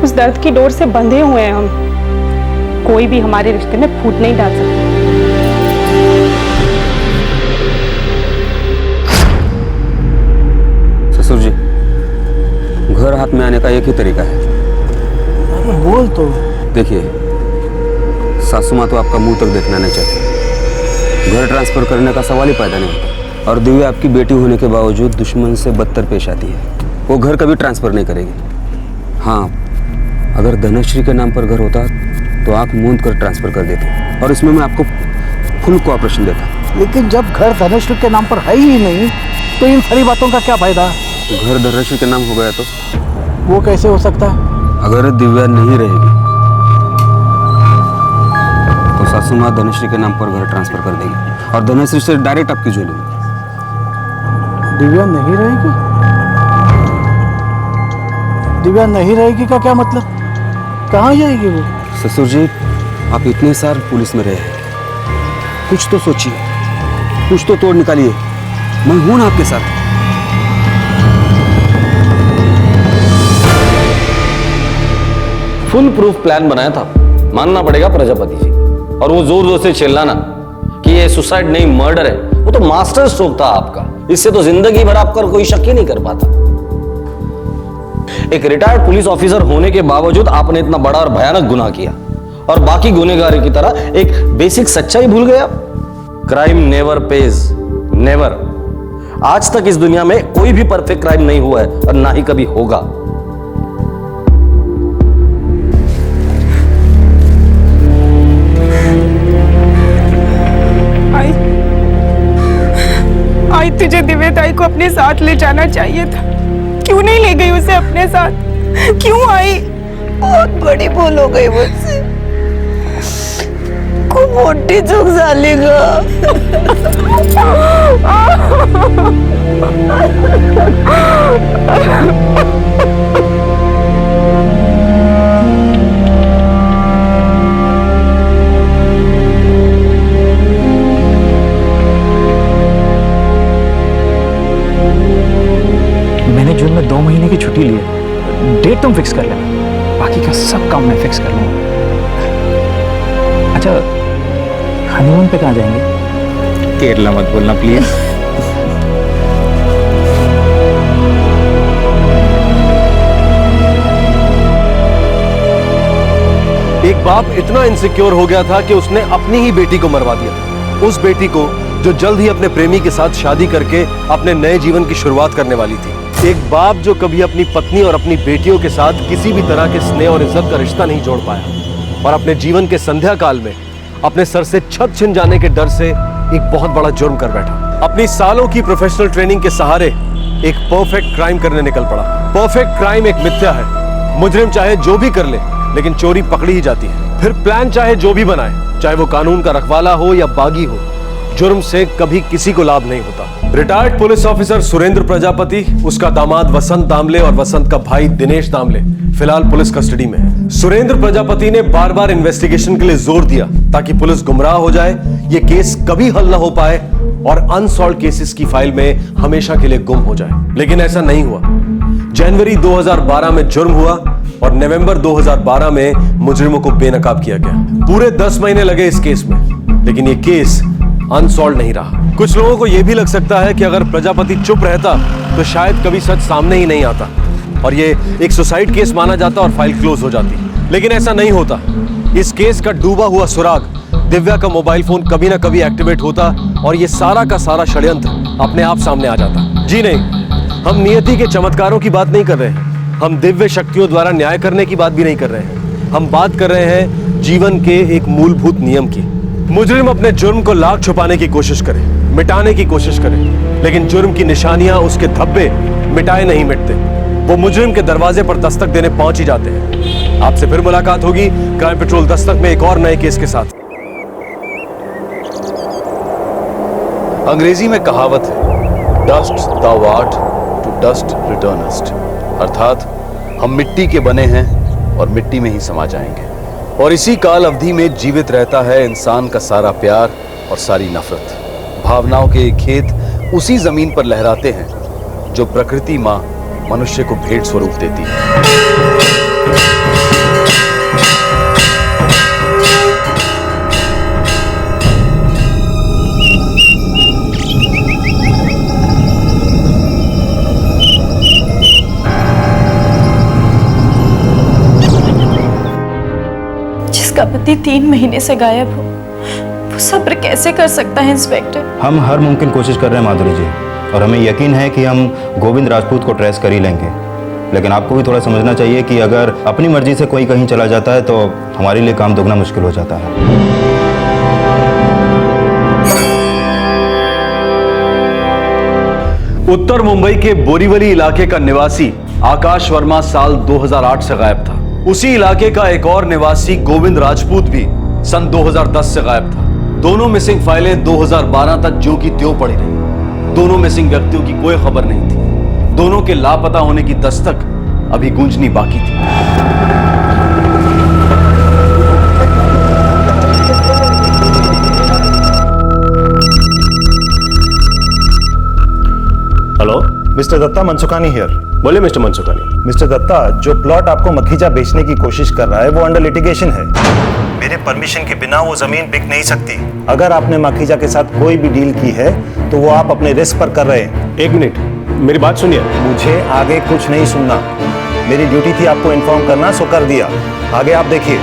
उस दर्द की डोर से बंधे हुए हैं हम। कोई भी हमारे रिश्ते में फूट नहीं डाल सकता। ससुर जी, घर हाथ में आने का एक ही तरीका है। बोल तो। देखिए, सासू माँ तो आपका मुंह तक देखना नहीं चाहती। घर ट्रांसफर करने का सवाल ही पैदा नहीं होता। और दिव्या आपकी बेटी होने के बावजूद दुश्मन से बदतर पेश आती है। वो घर कभी ट्रांसफर नहीं करेगी। हाँ, अगर धनश्री के नाम पर घर होता तो आंख मूंद कर ट्रांसफर कर देते, और इसमें मैं आपको फुल कोऑपरेशन देता। लेकिन जब घर धनश्री के नाम पर है ही नहीं तो इन सारी बातों का क्या फायदा? घर धनश्री के नाम हो गया तो? वो कैसे हो सकता है? अगर दिव्या नहीं रहेगी तो सासू माँ धनश्री के नाम पर घर ट्रांसफर कर देगी और धनश्री से डायरेक्ट आपकी झोली में। दिव्या नहीं रहेगी? दिव्या नहीं रहेगी का क्या मतलब? कहाँ जाएगी वो? ससुर जी, आप इतने साल पुलिस में रहे हैं, कुछ तो सोचिए, कुछ तो तोड़ निकालिए। मैं हूं ना आपके साथ। फुल प्रूफ प्लान बनाया था, मानना पड़ेगा प्रजापति जी। और वो जोर जोर से चिल्लाना कि ये सुसाइड नहीं मर्डर है, वो तो मास्टर स्ट्रोक था आपका। इससे तो जिंदगी भर आपका कोई शक ही नहीं कर पाता। एक रिटायर्ड पुलिस ऑफिसर होने के बावजूद आपने इतना बड़ा और भयानक गुनाह किया और बाकी गुनहगारों की तरह एक बेसिक सच्चाई भूल गया। Crime never page, never. आज तक इस दुनिया में कोई भी परफेक्ट क्राइम नहीं हुआ है और ना ही कभी होगा। आई तुझे दिव्या ताई को अपने साथ ले जाना चाहिए था। क्यों नहीं ले गई उसे अपने साथ? क्यों आई? बहुत बड़ी भूल हो गई मुझसे। खूब मोटी चूक झालेगा। मैंने जून में 2 महीने की छुट्टी ली है। डेट तुम फिक्स कर लेना, बाकी का सब काम मैं फिक्स कर लूंगा। अच्छा, हनीमून पे कहाँ जाएंगे? केरला मत बोलना प्लीज। एक बाप इतना इनसिक्योर हो गया था कि उसने अपनी ही बेटी को मरवा दिया। उस बेटी को जो जल्द ही अपने प्रेमी के साथ शादी करके अपने नए जीवन की शुरुआत करने वाली थी। एक बाप जो कभी अपनी पत्नी और अपनी बेटियों के साथ किसी भी तरह के स्नेह और इज्जत का रिश्ता नहीं जोड़ पाया और अपने जीवन के संध्या काल में अपने सर से छत छिन जाने के डर से एक बहुत बड़ा जुर्म कर बैठा। अपनी सालों की प्रोफेशनल ट्रेनिंग के सहारे एक परफेक्ट क्राइम करने निकल पड़ा। परफेक्ट क्राइम एक मिथ्या है। मुजरिम चाहे जो भी कर ले, लेकिन चोरी पकड़ी ही जाती है। फिर प्लान चाहे जो भी बनाए, चाहे वो कानून का रखवाला हो या बागी हो, जुर्म से कभी किसी को लाभ नहीं होता। Retired police officer Surendra Prajapati, उसका दामाद वसंत दामले और वसंत का भाई दिनेश दामले फिलहाल पुलिस कस्टडी में है। सुरेंद्र प्रजापति ने बार बार इन्वेस्टिगेशन के लिए जोर दिया ताकि पुलिस गुमराह हो जाए, ये केस कभी हल न हो पाए और अनसॉल्व केसेस की फाइल में हमेशा के लिए गुम हो जाए। लेकिन ऐसा नहीं हुआ। जनवरी 2012 में जुर्म हुआ और नवंबर 2012 में मुजरिमों को बेनकाब किया गया। पूरे 10 महीने लगे इस केस में, लेकिन ये केस अनसॉल्व नहीं रहा। कुछ लोगों को यह भी लग सकता है कि अगर प्रजापति चुप रहता तो शायद कभी सच सामने ही नहीं आता और ये एक सुसाइड केस माना जाता और फाइल क्लोज हो जाती, लेकिन ऐसा नहीं होता। इस केस का डूबा हुआ सुराग दिव्या का मोबाइल फोन कभी ना कभी एक्टिवेट होता और ये सारा का सारा षड्यंत्र अपने आप सामने आ जाता। जी नहीं, हम नियति के चमत्कारों की बात नहीं कर रहे हैं, हम दिव्य शक्तियों द्वारा न्याय करने की बात भी नहीं कर रहे हैं। हम बात कर रहे हैं जीवन के एक मूलभूत नियम की। मुजरिम अपने जुर्म को लाख छुपाने की कोशिश करे, मिटाने की कोशिश करे, लेकिन जुर्म की निशानियां, उसके धब्बे मिटाए नहीं मिटते। वो मुजरिम के दरवाजे पर दस्तक देने पहुंच ही जाते हैं। आपसे फिर मुलाकात होगी क्राइम पेट्रोल दस्तक में एक और नए केस के साथ। अंग्रेजी में कहावत है, dust thou art, to dust returnest, अर्थात हम मिट्टी के बने हैं और मिट्टी में ही समा जाएंगे। और इसी काल अवधि में जीवित रहता है इंसान का सारा प्यार और सारी नफरत। भावनाओं के ये खेत उसी जमीन पर लहराते हैं जो प्रकृति मां मनुष्य को भेंट स्वरूप देती है। जिसका पति 3 महीने से गायब हो, वो सब्र कैसे कर सकता है इंस्पेक्टर? हम हर मुमकिन कोशिश कर रहे हैं माधुरी जी, और हमें यकीन है कि हम गोविंद राजपूत को ट्रेस कर ही लेंगे। लेकिन आपको भी थोड़ा समझना चाहिए कि अगर अपनी मर्जी से कोई कहीं चला जाता है तो हमारे लिए काम दोगुना मुश्किल हो जाता है। उत्तर मुंबई के बोरीवली इलाके का निवासी आकाश वर्मा साल 2008 से गायब था। उसी इलाके का एक और निवासी गोविंद राजपूत भी सन 2010 से गायब था। दोनों मिसिंग फाइलें 2012 तक जो की त्यों पड़ी रही। दोनों मिसिंग व्यक्तियों की कोई खबर नहीं थी। दोनों के लापता होने की दस्तक अभी गूंजनी बाकी थी। Hello, mister Datta, Mansukhani here. बोले मिस्टर मनसुखानी। मिस्टर दत्ता, जो प्लॉट आपको मखीजा बेचने की कोशिश कर रहा है वो अंडर लिटिगेशन है। मेरे परमिशन के बिना वो जमीन बिक नहीं सकती। अगर आपने मखीजा के साथ कोई भी डील की है तो वो आप अपने रिस्क पर कर रहे हैं। एक मिनट, मेरी बात सुनिए। मुझे आगे कुछ नहीं सुनना। मेरी ड्यूटी थी आपको इन्फॉर्म करना, सो कर दिया। आगे आप देखिए।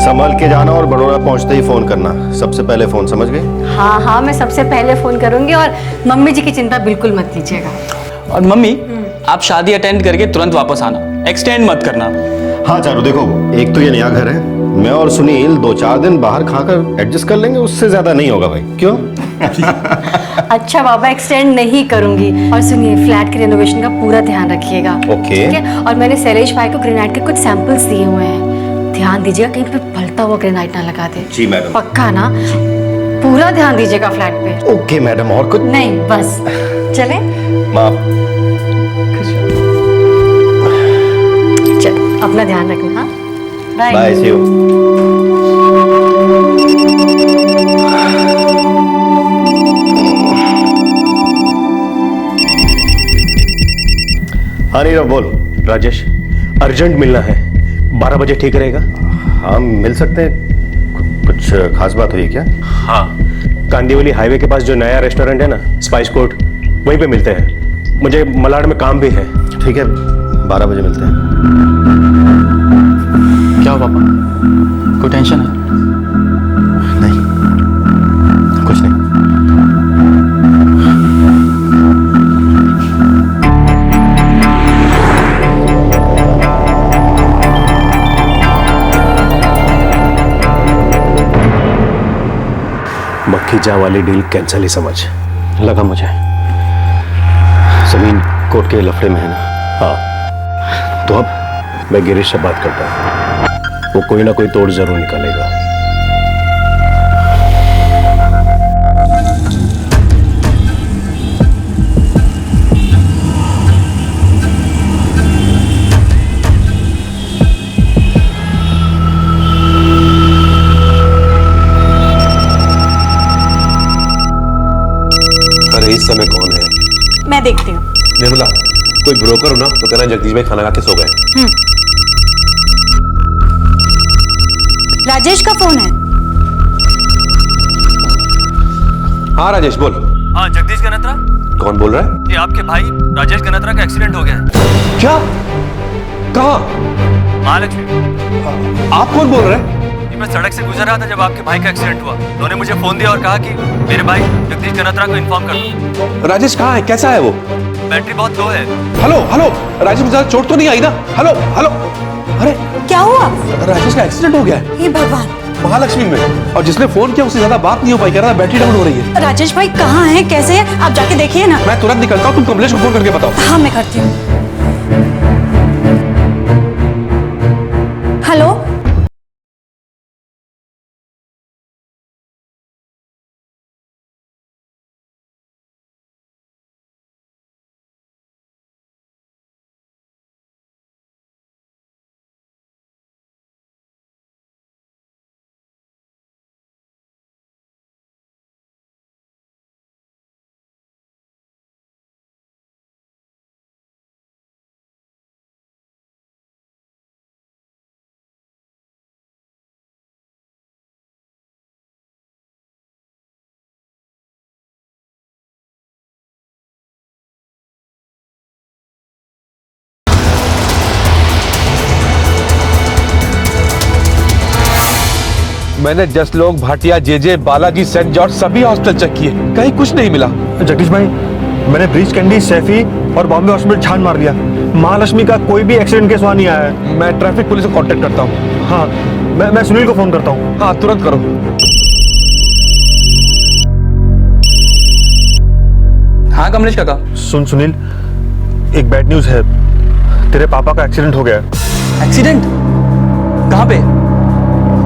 संभल के जाना और बड़ौदा पहुंचते ही फोन करना। सबसे पहले फोन, समझ गए? हाँ हाँ, मैं सबसे पहले फोन करूंगी और मम्मी जी की चिंता बिल्कुल मत कीजिएगा। और मम्मी, आप शादी अटेंड करके तुरंत वापस आना, एक्सटेंड मत करना। हाँ चारू, देखो, एक तो ये नया घर है, मैं और सुनील 2-4 दिन बाहर खाकर एडजस्ट कर लेंगे, उससे ज्यादा नहीं होगा भाई। क्यों? अच्छा बाबा, एक्सटेंड नहीं करूंगी। और सुनिए, फ्लैट के रेनोवेशन का पूरा ध्यान रखिएगा। ओके। ठीक है? और मैंने शैलेश भाई को ग्रेनाइट के कुछ सैंपल्स दिए हुए हैं, ध्यान दीजिएगा कहीं पे पलटा हुआ ग्रेनाइट ना लगा दे। जी मैडम। पक्का ना? पूरा ध्यान दीजिएगा फ्लैट पे। ओके मैडम, और कुछ नहीं, बस चले। माफ। चलो, अपना ध्यान रखना। हाँ, बाय। Bye, C you. हाँ नीरव, बोल। राजेश, अर्जेंट मिलना है। 12 बजे ठीक रहेगा? हाँ, मिल सकते हैं। कुछ खास बात हुई क्या? हाँ, कांदीवली हाईवे के पास जो नया रेस्टोरेंट है ना, स्पाइस कोर्ट, वहीं पे मिलते हैं। मुझे मलाड में काम भी है। ठीक है, 12 बजे मिलते हैं। क्या हो पापा, कोई टेंशन है? नहीं, कुछ नहीं। मखीजा वाली डील कैंसिल ही समझ लगा मुझे। जमीन कोर्ट के लफड़े में है ना? हाँ, तो अब मैं गिरीश से बात करता हूँ, वो कोई ना कोई तोड़ जरूर निकालेगा। अरे इस समय कौन है? मैं देखती हूँ। निर्मला, कोई ब्रोकर हो ना तो कहना जगदीश भाई खाना खा के सो गए। राजेश का फोन है। हाँ राजेश बोल। हाँ जगदीश गनत्रा। कौन बोल रहा है? ये आपके भाई राजेश गनत्रा का एक्सीडेंट हो गया है। क्या? कहाँ? महालक्ष्मी। आप कौन बोल रहे हैं? मैं सड़क से गुजर रहा था जब आपके भाई का एक्सीडेंट हुआ। उन्होंने मुझे फोन दिया और कहा कि मेरे भाई जगदीश गनत्रा को इन्फॉर्म कर दो। राजेश कहाँ है? कैसा है वो? बैटरी बहुत लो है। हेलो हेलो राजेश, मुझे चोट तो नहीं आई ना? Hello hello. अरे क्या हुआ? राजेश का एक्सीडेंट हो गया है। हे भगवान। महालक्ष्मी में, और जिसने फोन किया उससे ज्यादा बात नहीं हो पाई, कह रहा बैटरी डाउन हो रही है। राजेश भाई कहाँ हैं, कैसे हैं? आप जाके देखिए ना। मैं तुरंत निकलता हूँ, तुम कमलेश को फोन करके बताओ। हाँ मैं करती हूँ। हेलो। मैंने Jaslok, Bhatia, J J, Balaji, saint George सभी हॉस्पिटल चेक किए, कहीं कुछ नहीं मिला। जगदीश भाई, मैंने ब्रीच कैंडी, सैफी और बॉम्बे हॉस्पिटल छान मार लिया। महालक्ष्मी का कोई भी एक्सीडेंट केस वहां नहीं आया है। मैं ट्रैफिक पुलिस को कांटेक्ट करता हूँ। हाँ मैं सुनील को फोन करता हूँ। हाँ तुरंत करो। हाँ कमलेश काका। सुन सुनील, एक बैड न्यूज है। तेरे पापा का एक्सीडेंट हो गया है। एक्सीडेंट? कहाँ पे?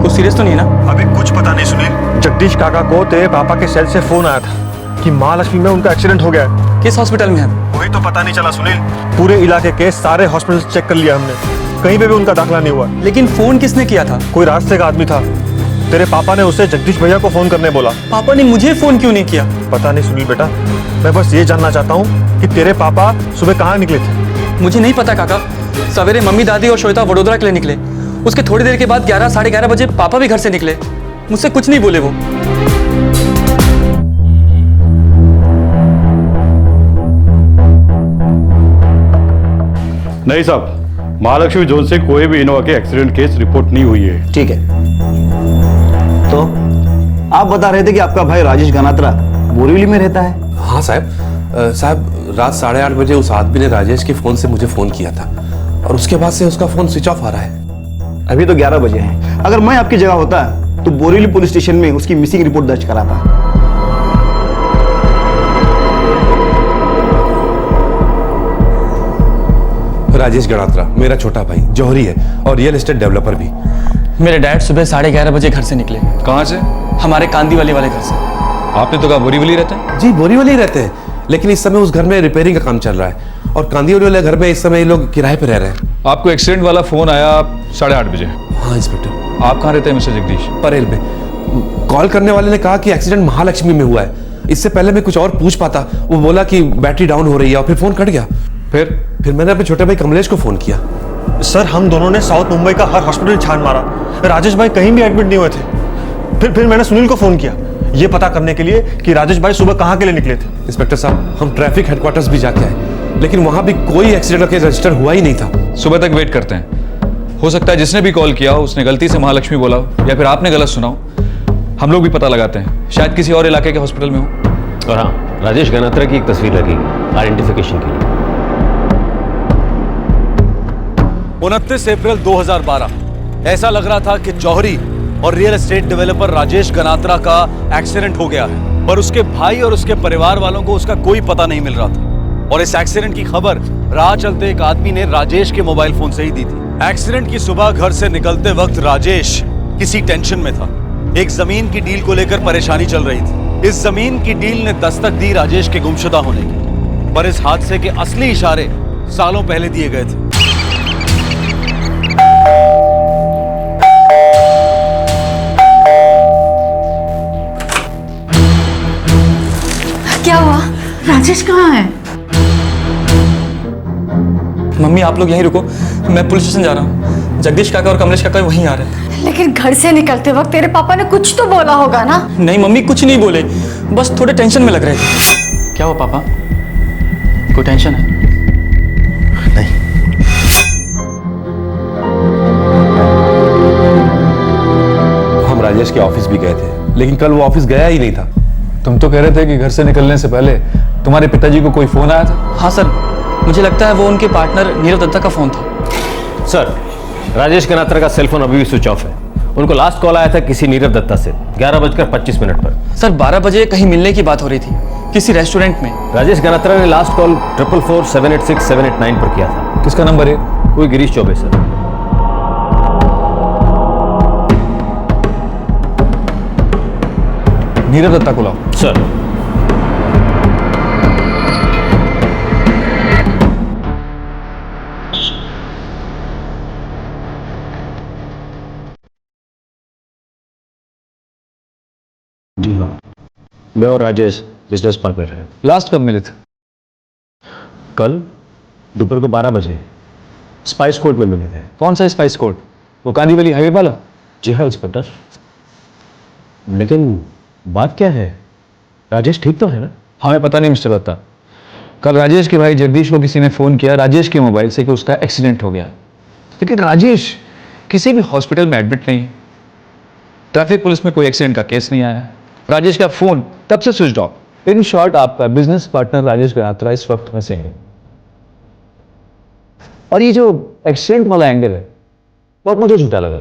कुछ सीरियस तो नहीं ना? अभी कुछ पता नहीं सुनील। जगदीश काका को तेरे पापा के सेल से फोन आया था कि महालक्ष्मी में उनका एक्सीडेंट हो गया है। किस हॉस्पिटल में है? वही तो पता नहीं चला सुनील। पूरे इलाके के सारे हॉस्पिटल चेक कर लिया हमने, कहीं पे भी उनका दाखिला नहीं हुआ। लेकिन फोन किसने किया था? कोई रास्ते का आदमी था। तेरे पापा ने उसे जगदीश भैया को फोन करने बोला। पापा ने मुझे फोन क्यों नहीं किया? पता नहीं सुनील बेटा, मैं बस ये जानना चाहता हूँ कि तेरे पापा सुबह कहाँ निकले थे। मुझे नहीं पता काका। सवेरे मम्मी, दादी और श्वेता वडोदरा के लिए निकले। उसके थोड़ी देर के बाद 11 साढ़े 11 बजे पापा भी घर से निकले। मुझसे कुछ नहीं बोले वो। नहीं साहब, महालक्ष्मी जोन से कोई भी इनोवा के एक्सीडेंट केस रिपोर्ट नहीं हुई है। ठीक है, तो आप बता रहे थे कि आपका भाई राजेश गनात्रा बोरीवली में रहता है। हाँ साहब, रात 8:30 बजे उस आदमी ने राजेश के फोन से मुझे फोन किया था और उसके बाद से उसका फोन स्विच ऑफ आ रहा है। अभी तो 11 बजे हैं। अगर मैं आपकी जगह होता तो बोरीवली पुलिस स्टेशन में उसकी मिसिंग रिपोर्ट दर्ज कराता। राजेश गणात्रा मेरा छोटा भाई, जौहरी है और रियल एस्टेट डेवलपर भी। मेरे डैड सुबह 11:30 बजे घर से निकले। कहाँ से? हमारे कांदीवाली वाले घर से। आपने तो कहा बोरीवली रहते हैं? जी बोरीवली रहते हैं, लेकिन इस समय उस घर में रिपेयरिंग का काम चल रहा है और कांदीवाली वाले घर में इस समय ये लोग किराए पे रह रहे हैं। आपको एक्सीडेंट वाला फोन आया 8:30 बजे? हाँ इंस्पेक्टर। आप कहाँ रहते हैं मिस्टर जगदीश? परेल में। कॉल करने वाले ने कहा कि एक्सीडेंट महालक्ष्मी में हुआ है। इससे पहले मैं कुछ और पूछ पाता, वो बोला कि बैटरी डाउन हो रही है और फिर फोन कट गया। फिर मैंने अपने छोटे भाई कमलेश को फोन किया। सर हम दोनों ने साउथ मुंबई का हर हॉस्पिटल छान मारा, राजेश भाई कहीं भी एडमिट नहीं हुए थे। फिर मैंने सुनील को फोन किया ये पता करने के लिए कि राजेश भाई सुबह कहाँ के लिए निकले थे। इंस्पेक्टर साहब, हम ट्रैफिक हेडक्वार्टर्स भी जाके आए, लेकिन वहां भी कोई एक्सीडेंट केस रजिस्टर हुआ ही नहीं था। सुबह तक वेट करते हैं। हो सकता है जिसने भी कॉल किया हो उसने गलती से महालक्ष्मी बोला हो या फिर आपने गलत सुना हो। हम लोग भी पता लगाते हैं, शायद किसी और इलाके के हॉस्पिटल में हो। और हाँ, राजेश गनात्रा की एक तस्वीर लगेगी आइडेंटिफिकेशन के लिए। 29 अप्रैल 2012 ऐसा लग रहा था कि जौहरी और real estate developer Rajesh Ganatra का एक्सीडेंट हो गया है, पर उसके भाई और उसके परिवार वालों को उसका कोई पता नहीं मिल रहा था। और इस एक्सीडेंट की खबर राह चलते एक आदमी ने राजेश के मोबाइल फोन से ही दी थी। एक्सीडेंट की सुबह घर से निकलते वक्त राजेश किसी टेंशन में था। एक जमीन की डील को लेकर परेशानी चल रही थी। इस जमीन की डील ने दस्तक दी राजेश के गुमशुदा होने की, पर इस हादसे के असली इशारे सालों पहले दिए गए थे। क्या हुआ? राजेश कहाँ है? मम्मी आप लोग यहीं रुको, मैं पुलिस स्टेशन जा रहा हूँ। जगदीश काका और कमलेश काका वहीं आ रहे हैं। लेकिन घर से निकलते वक्त तेरे पापा ने कुछ तो बोला होगा ना? नहीं मम्मी कुछ नहीं बोले, बस थोड़े टेंशन में लग रहे थे। क्या हुआ पापा, कोई टेंशन है? हम राजेश के ऑफिस भी गए थे, लेकिन कल वो ऑफिस गया ही नहीं था। तुम तो कह रहे थे कि घर से निकलने से पहले तुम्हारे पिताजी को कोई फोन आया था। हाँ सर, मुझे लगता है वो उनके पार्टनर नीरव दत्ता का फोन था। सर, राजेश गनात्रा का सेल फोन अभी भी स्विच ऑफ है। उनको लास्ट कॉल आया था किसी नीरव दत्ता से 11:25 पर। सर 12 बजे कहीं मिलने की बात हो रही थी किसी रेस्टोरेंट में। राजेश गनात्रा ने लास्ट कॉल 444-786-789 पर किया था। किसका नंबर है? कोई गिरीश चौबे सर। नीरव दत्ता को लाओ। सर। जी हाँ, मैं और राजेश बिजनेस पार्टनर हैं। लास्ट कब मिले थे? कल दोपहर को 12 बजे स्पाइस कोर्ट में मिले थे। कौन सा स्पाइस कोर्ट? वो कांदीवली हाईवे वाला? जी हाँ इंस्पेक्टर। लेकिन बात क्या है, राजेश ठीक तो है ना? हमें पता नहीं मिस्टर दत्ता। कल राजेश के भाई जगदीश को किसी ने फोन किया राजेश के मोबाइल से कि उसका एक्सीडेंट हो गया, लेकिन राजेश किसी भी हॉस्पिटल में एडमिट नहीं है। ट्रैफिक पुलिस में कोई एक्सीडेंट का केस नहीं आया। राजेश का फोन तब से स्विच ऑफ। इन शॉर्ट, आपका बिजनेस पार्टनर राजेश गनात्रा इस वक्त में से है। और ये जो एक्सीडेंट वाला एंगल है बहुत मुझे झूठा लगा।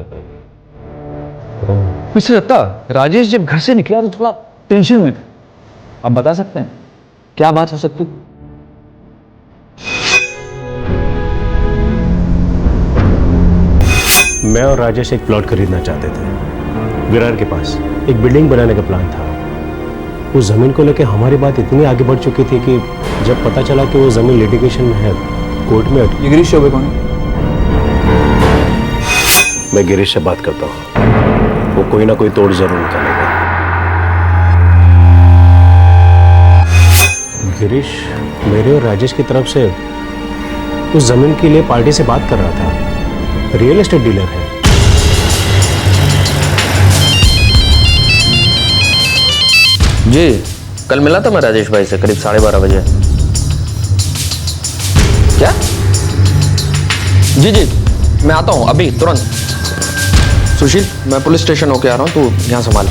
मिस्टर दत्ता, राजेश जब घर से निकला तो थोड़ा टेंशन में था। आप बता सकते हैं क्या बात हो सकती? मैं और राजेश एक प्लॉट खरीदना चाहते थे विरार के पास। एक बिल्डिंग बनाने का प्लान था। उस जमीन को लेकर हमारी बात इतनी आगे बढ़ चुकी थी कि जब पता चला कि वो जमीन लिटिगेशन में है, कोर्ट में ये गिरीश चौबे कौन है? मैं गिरीश से बात करता हूँ, वो कोई ना कोई तोड़ जरूर निकालेगा। गिरीश मेरे और राजेश की तरफ से उस जमीन के लिए पार्टी से बात कर रहा था। रियल एस्टेट डीलर है। जी, कल मिला था मैं राजेश भाई से करीब 12:30 बजे। क्या? जी जी, मैं आता हूँ अभी तुरंत। सुशील, मैं पुलिस स्टेशन होके आ रहा हूँ, तू यहाँ संभाल।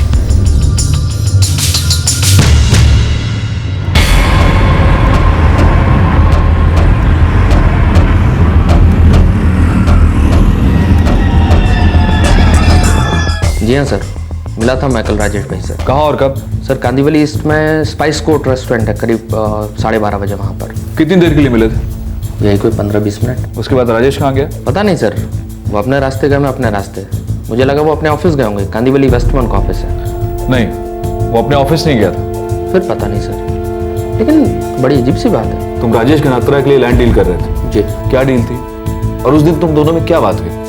जी हाँ सर, मिला था मैं कल राजेश भाई से। कहाँ और कब? सर कांदीवली ईस्ट में स्पाइस कोर्ट रेस्टोरेंट है, करीब 12:30 बजे वहाँ पर। कितनी देर के लिए मिले थे? यही कोई 15-20 मिनट। उसके बाद राजेश कहाँ गया? पता नहीं सर, वो अपने रास्ते गए, मैं अपने रास्ते। मुझे लगा वो अपने ऑफिस गए होंगे, कांदीवली वेस्ट में उनका ऑफिस है। नहीं, वो अपने ऑफिस नहीं गया था। फिर पता नहीं सर, लेकिन बड़ी अजीब सी बात है। तुम राजेश गनात्रा के लिए लैंड डील कर रहे थे? जी। क्या डील थी और उस दिन तुम दोनों में क्या बात हुई?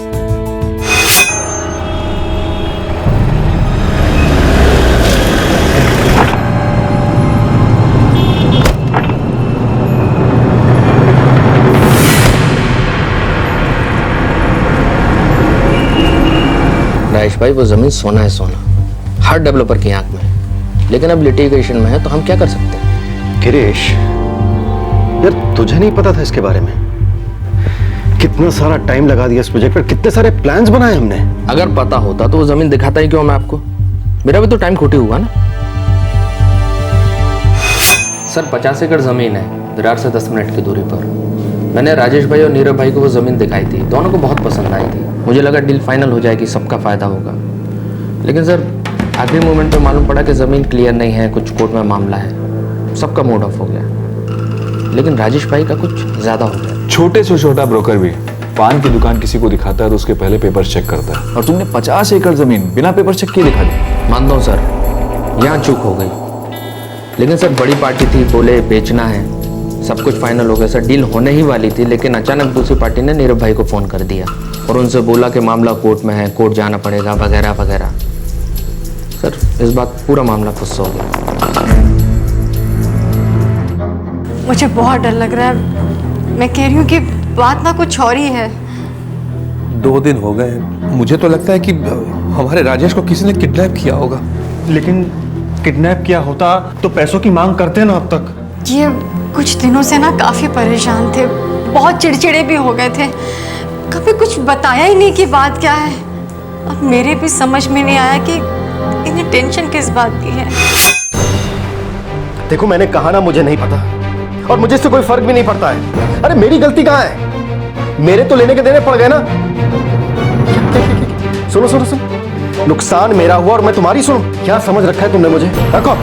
राजेश भाई, वो जमीन सोना है, सोना हर डेवलपर की आंख में। लेकिन अब लिटिगेशन में है तो हम क्या कर सकते हैं? गिरीश, यार तुझे नहीं पता था इसके बारे में? कितना सारा टाइम लगा दिया इस प्रोजेक्ट पर, कितने सारे प्लान्स बनाए हमने। अगर पता होता तो वो जमीन दिखाता ही क्यों मैं आपको? मेरा भी तो टाइम खोटी हुआ ना। सर 50 एकड़ जमीन है विरार से 10 मिनट की दूरी पर। मैंने राजेश भाई और नीरव भाई को वो जमीन दिखाई थी, दोनों को बहुत पसंद आई थी। मुझे लगा डील फाइनल हो जाएगी, सबका फायदा होगा। लेकिन सर आखिरी मोमेंट पे मालूम पड़ा कि ज़मीन क्लियर नहीं है, कुछ कोर्ट में मामला है, सबका मूड ऑफ हो गया। लेकिन राजेश भाई का कुछ ज़्यादा हो गया। छोटे से छोटा ब्रोकर भी पान की दुकान किसी को दिखाता है तो उसके पहले पेपर चेक करता है, और तुमने 50 एकड़ जमीन बिना पेपर चेक किए दिखा दी। मानता हूँ सर, यहाँ चूक हो गई। लेकिन सर बड़ी पार्टी थी, बोले बेचना है, सब कुछ फाइनल हो गया सर, डील होने ही वाली थी। लेकिन अचानक दूसरी पार्टी ने नीरव भाई को फ़ोन कर दिया और उनसे बोला कि मामला कोर्ट में है, कोर्ट जाना पड़ेगा वगैरह वगैरह। सर इस बात पूरा मामला फुस हो गया। मुझे बहुत डर लग रहा है। मैं कह रही हूँ कि बात ना कुछ और ही है। 2 दिन हो गए, मुझे तो लगता है कि हमारे राजेश को किसी ने किडनैप किया होगा। लेकिन किडनैप किया होता तो पैसों की मांग करते ना अब तक। ये कुछ दिनों से ना काफी परेशान थे, बहुत चिड़चिड़े भी हो गए थे, कभी कुछ बताया ही नहीं कि बात क्या है। अब मेरे भी समझ में नहीं आया कि इन्हें टेंशन किस बात की है। देखो मैंने कहा ना मुझे नहीं पता, और मुझे इससे कोई फर्क भी नहीं पड़ता है। अरे मेरी गलती कहाँ है? मेरे तो लेने के देने पड़ गए ना। सुनो सुनो सुनो, नुकसान मेरा हुआ और मैं तुम्हारी सुनूं? क्या समझ रखा है तुमने मुझे? रखो।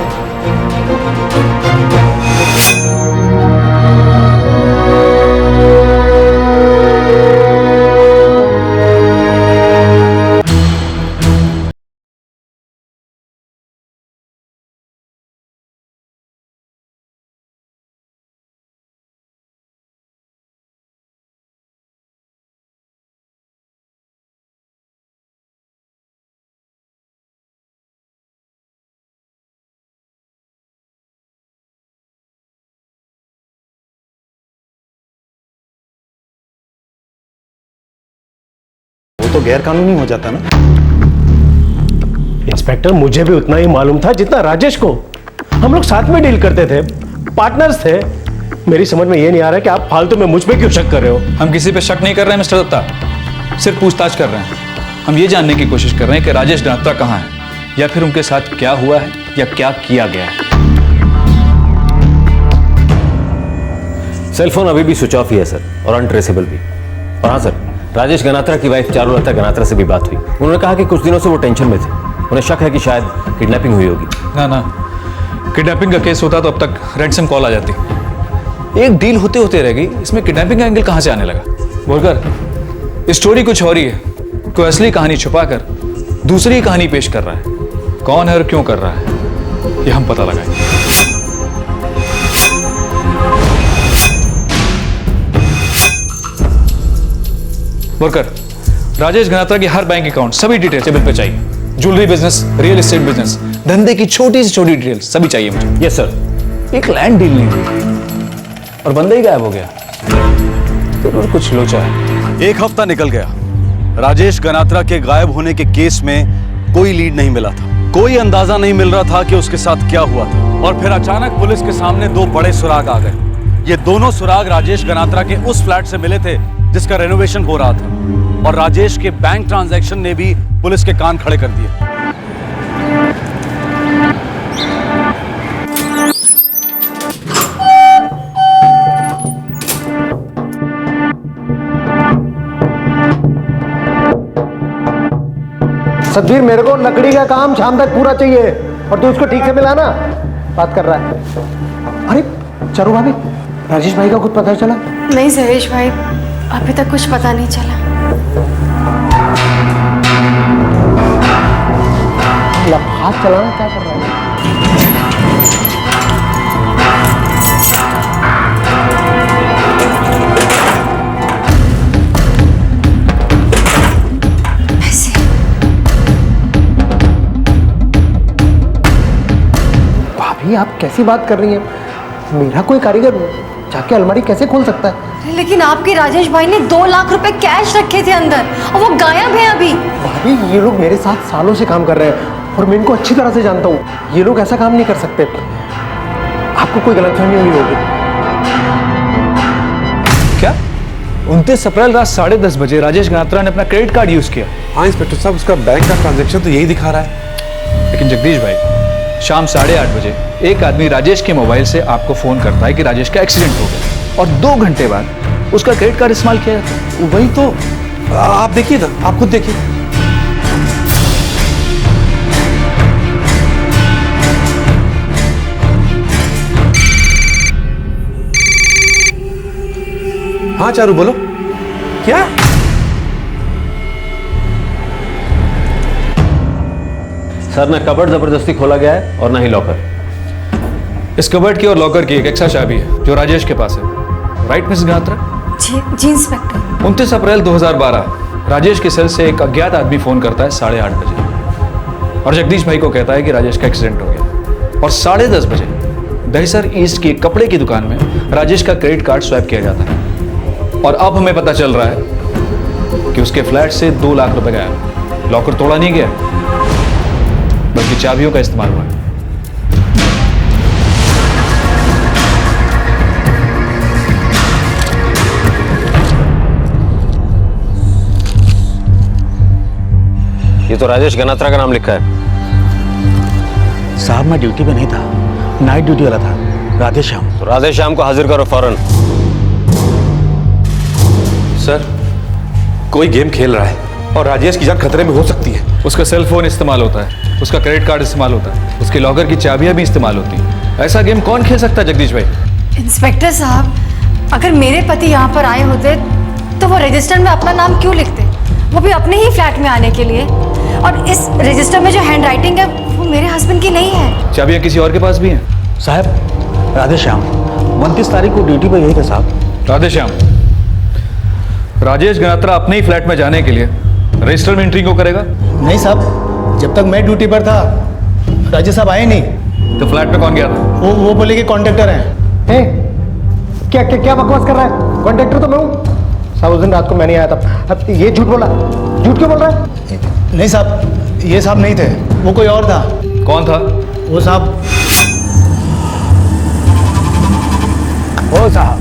वो तो गैर कानूनी हो जाता ना। इंस्पेक्टर, मुझे भी उतना ही मालूम था जितना राजेश को। हम लोग साथ में डील करते थे, पार्टनर्स थे। मेरी समझ में ये नहीं आ रहा कि आप फालतू में मुझ पे क्यों शक कर रहे हो। हम किसी पे शक नहीं कर रहे हैं मिस्टर दत्ता, सिर्फ पूछताछ कर रहे हैं। हम ये जानने की कोशिश कर रहे हैं कि राजेश गनात्रा कहाँ है, या फिर उनके साथ क्या हुआ है या क्या किया गया है। सेलफोन अभी भी स्विच ऑफ ही है सर, और अनट्रेसेबल भी। और हाँ सर, राजेश गनात्रा की वाइफ चारुलता गनात्रा से भी बात हुई। उन्होंने कहा कि कुछ दिनों से वो टेंशन में थे, उन्हें शक है कि शायद किडनैपिंग हुई होगी। ना ना, किडनैपिंग का केस होता तो अब तक रैंसम कॉल आ जाती। एक डील होते होते रह गई, इसमें किडनैपिंग का एंगल कहाँ से आने लगा? बोलकर स्टोरी कुछ और ही है। कोई असली कहानी छुपाकर दूसरी कहानी पेश कर रहा है। कौन है और क्यों कर रहा है, ये हम पता लगाएंगे। वर्कर, राजेश गनात्रा की हर बैंक अकाउंट सभी डिटेल टेबल पे चाहिए। Jewellery business, real estate business, धंधे की छोटी से छोटी डिटेल सभी चाहिए मुझे। Yes sir. एक लैंड डील नहीं हुई और बंदा ही गायब हो गया, तो कुछ लोचा है। 1 हफ्ता निकल गया, राजेश गनात्रा के गायब होने के केस में कोई लीड नहीं मिला था। कोई अंदाजा नहीं मिल रहा था कि उसके साथ क्या हुआ था। और फिर अचानक पुलिस के सामने 2 बड़े सुराग आ गए। ये दोनों सुराग राजेश गनात्रा के उस फ्लैट से मिले थे जिसका रेनोवेशन हो रहा था, और राजेश के बैंक ट्रांजैक्शन ने भी पुलिस के कान खड़े कर दिए। सतबीर, मेरे को लकड़ी का काम शाम तक पूरा चाहिए, और तू उसको ठीक से मिला ना। बात कर रहा है। अरे चारू भाभी, राजेश भाई का कुछ पता चला? नहीं सहेश भाई, अभी तक कुछ पता नहीं चला। हाथ चलाना क्या कर रहा है? भाभी, आप कैसी बात कर रही हैं? मेरा कोई कारीगर जाके अलमारी कैसे खोल सकता है? लेकिन आपके राजेश भाई ने 2 लाख रुपए कैश रखे थे अंदर, और वो गायब है अभी। भाभी, ये लोग मेरे साथ सालों से काम कर रहे हैं, और मैं इनको अच्छी तरह से जानता हूँ। ये लोग ऐसा काम नहीं कर सकते। आपको कोई गलतफहमी हुई होगी। क्या 29 अप्रैल रात 10:30 बजे राजेश गनात्रा ने अपना क्रेडिट कार्ड यूज किया? हाँ इंस्पेक्टर साहब, उसका बैंक का ट्रांजैक्शन तो यही दिखा रहा है। लेकिन जगदीश भाई, शाम 8:30 बजे एक आदमी राजेश के मोबाइल से आपको फोन करता है कि राजेश का एक्सीडेंट हो गया, और 2 घंटे बाद उसका क्रेडिट कार्ड इस्तेमाल किया जाता है। वही तो, आप देखिए ना, आप खुद देखिए। हाँ चारू, बोलो। क्या? सर, ना कबर्ड जबरदस्ती खोला गया है और ना ही लॉकर। इस कबर्ड की और लॉकर की एक एक्स्ट्रा चाबी है जो राजेश के पास है। Right miss Ganatra? जी इंस्पेक्टर। 29 अप्रैल 2012 राजेश के सेल से एक अज्ञात आदमी फोन करता है 8:30 बजे, और जगदीश भाई को कहता है कि राजेश का एक्सीडेंट हो गया। और 10:30 बजे दहिसर ईस्ट की कपड़े की दुकान में राजेश का क्रेडिट कार्ड स्वैप किया जाता है। और अब हमें पता चल रहा है कि उसके फ्लैट से 2 लाख रुपए गायब। लॉकर तोड़ा नहीं गया, बल्कि चाबियों का इस्तेमाल हुआ है। ये तो राजेश गनात्रा का नाम लिखा है। साहब मैं ड्यूटी पे नहीं था, नाइट ड्यूटी वाला था। राधे श्याम। तो राधे श्याम को हाजिर करो फौरन। सर, कोई गेम खेल रहा है और राजेश की जान खतरे में हो सकती है। उसका सेल फोन इस्तेमाल होता है, उसका क्रेडिट कार्ड इस्तेमाल होता है, उसके लॉकर की चाबियां भी इस्तेमाल होती हैं। ऐसा गेम कौन खेल सकता है जगदीश भाई? इंस्पेक्टर साहब, अगर मेरे पति यहाँ पर आए होते तो वो रजिस्टर में अपना नाम क्यों लिखते, वो भी अपने ही फ्लैट में आने के लिए? और इस रजिस्टर में जो हैंड राइटिंग है वो मेरे हस्बैंड की नहीं है। चाबियां किसी और के पास भी हैं। साहब राधे श्याम 29 तारीख को ड्यूटी पर यही था साहब। राधे श्याम, राजेश गनात्रा अपने ही फ्लैट में जाने के लिए रजिस्टर में एंट्री क्यों करेगा? नहीं साहब, जब तक मैं ड्यूटी पर था राजेश साहब आए नहीं। तो फ्लैट में कौन गया था? वो बोले कि कॉन्ट्रैक्टर हैं। क्या क्या क्या बकवास कर रहा है? कॉन्ट्रैक्टर तो मैं हूँ साहब। उस दिन रात को मैं नहीं आया था। अब ये झूठ बोला, झूठ क्यों बोल रहा है? नहीं साहब, ये साहब नहीं थे, वो कोई और था। कौन था? वो साहब, वो साहब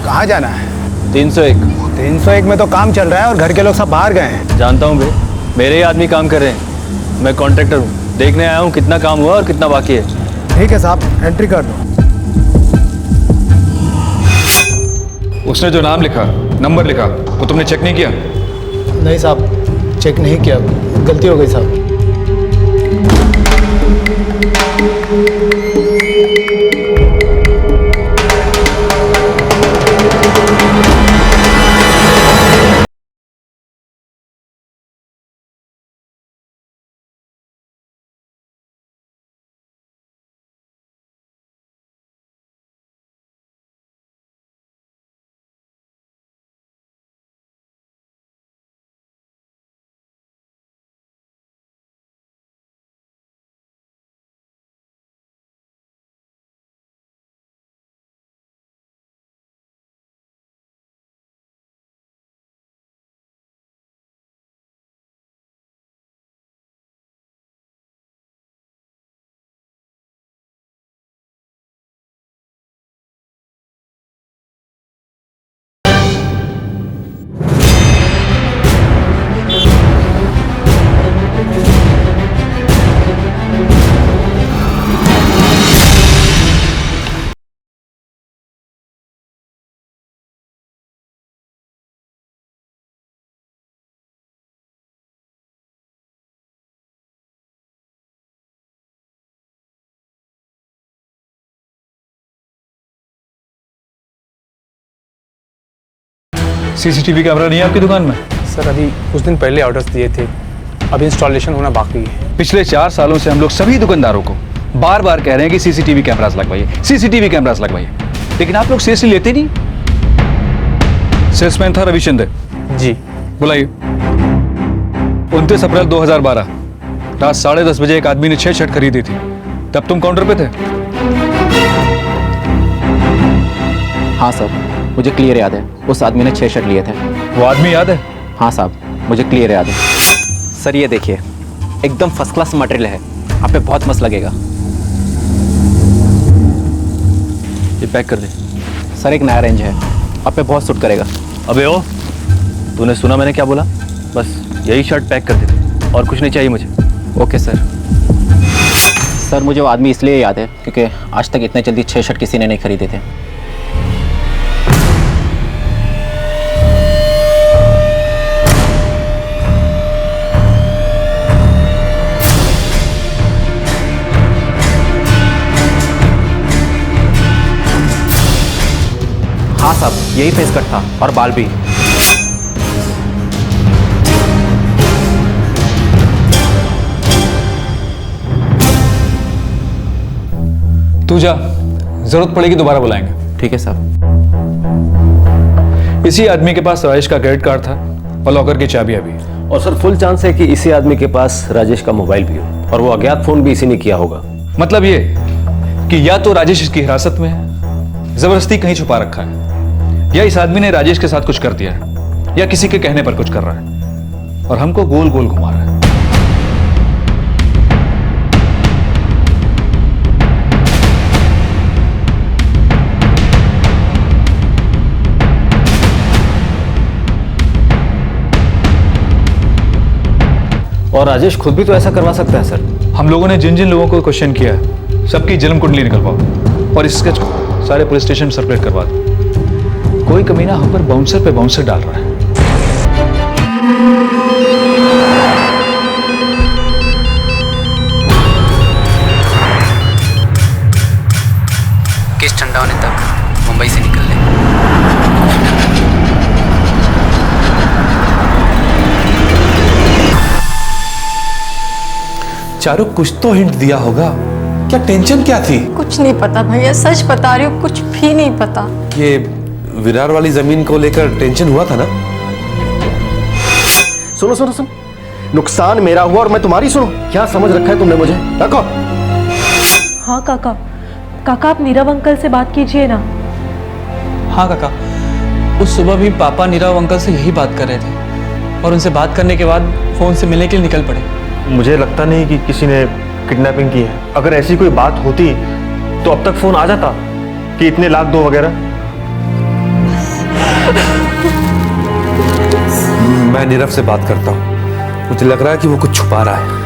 कहाँ जाना है? 301। 301 में तो काम चल रहा है और घर के लोग सब बाहर गए हैं। जानता हूँ बे, मेरे ही आदमी काम कर रहे हैं। मैं कॉन्ट्रैक्टर हूँ, देखने आया हूँ कितना काम हुआ और कितना बाकी है। ठीक है साहब, एंट्री कर दो। उसने जो नाम लिखा, नंबर लिखा, वो तुमने चेक नहीं किया? नहीं साहब, चेक नहीं किया, गलती हो गई साहब। सीसीटीवी कैमरा नहीं है आपकी दुकान में? सर अभी कुछ दिन पहले ऑर्डर्स दिए थे, अभी इंस्टॉलेशन होना बाकी है। पिछले 4 सालों से हम लोग सभी दुकानदारों को बार बार कह रहे हैं कि सीसीटीवी कैमरास लगवाइए, सीसीटीवी कैमरास लगवाइए, लेकिन आप लोग सीरियसली लेते नहीं। सेल्समैन था रविचंद्र जी, बुलाइए। 29 अप्रैल 2012 रात 10:30 बजे एक आदमी ने 6 शर्ट खरीदी थी, तब तुम काउंटर पे थे? हाँ सर, मुझे क्लियर याद है, उस आदमी ने 6 शर्ट लिए थे। वो आदमी याद है? हाँ साहब, मुझे क्लियर याद है। सर ये देखिए, एकदम फर्स्ट क्लास मटेरियल है, आप पे बहुत मस्त लगेगा। ये पैक कर दे। सर एक नया रेंज है, आप पे बहुत सूट करेगा। अबे ओ, तूने सुना मैंने क्या बोला? बस यही शर्ट पैक कर दे और कुछ नहीं चाहिए मुझे। Okay sir. सर मुझे वो आदमी इसलिए याद है क्योंकि आज तक इतने जल्दी 6 शर्ट किसी ने नहीं खरीदे थे। हाँ साहब, यही फेस कट था और बाल भी। तू जा, जरूरत पड़ेगी दोबारा बुलाएंगे। ठीक है साहब। इसी आदमी के पास राजेश का क्रेडिट कार्ड था और लॉकर की चाबियां भी। और सर फुल चांस है कि इसी आदमी के पास राजेश का मोबाइल भी हो और वो अज्ञात फोन भी इसी ने किया होगा। मतलब ये कि या तो राजेश इसकी हिरासत में है, जबरदस्ती कहीं छुपा रखा है, या इस आदमी ने राजेश के साथ कुछ कर दिया है, या किसी के कहने पर कुछ कर रहा है और हमको गोल गोल घुमा रहा है। और राजेश खुद भी तो ऐसा करवा सकता है सर। हम लोगों ने जिन जिन लोगों को क्वेश्चन किया है सबकी जन्म कुंडली निकलवाओ और इस स्केच को सारे पुलिस स्टेशन सर्कुलेट करवा दो। कोई कमीना हम पर बाउंसर पे बाउंसर डाल रहा है। केस ठंडा होने तक मुंबई से निकल ले। चारू कुछ तो हिंट दिया होगा, क्या टेंशन क्या थी? कुछ नहीं पता भैया, सच बता रही हूँ, कुछ भी नहीं पता। ये विरार वाली जमीन को लेकर टेंशन हुआ था ना? सुनो सुनो सुनो, नुकसान मेरा हुआ और मैं तुम्हारी सुनो। क्या समझ रखा है तुमने मुझे? रखो। हाँ काका, काका आप नीरव अंकल से बात कीजिए ना। हाँ काका, उस सुबह भी पापा नीरव अंकल से यही बात कर रहे थे और उनसे बात करने के बाद फोन से मिलने के लिए निकल पड़े। मुझे लगता नहीं कि किसी ने किडनैपिंग की है। अगर ऐसी कोई बात होती तो अब तक फोन आ जाता कि इतने लाख दो वगैरह। मैं नीरव से बात करता हूँ, मुझे लग रहा है कि वो कुछ छुपा रहा है।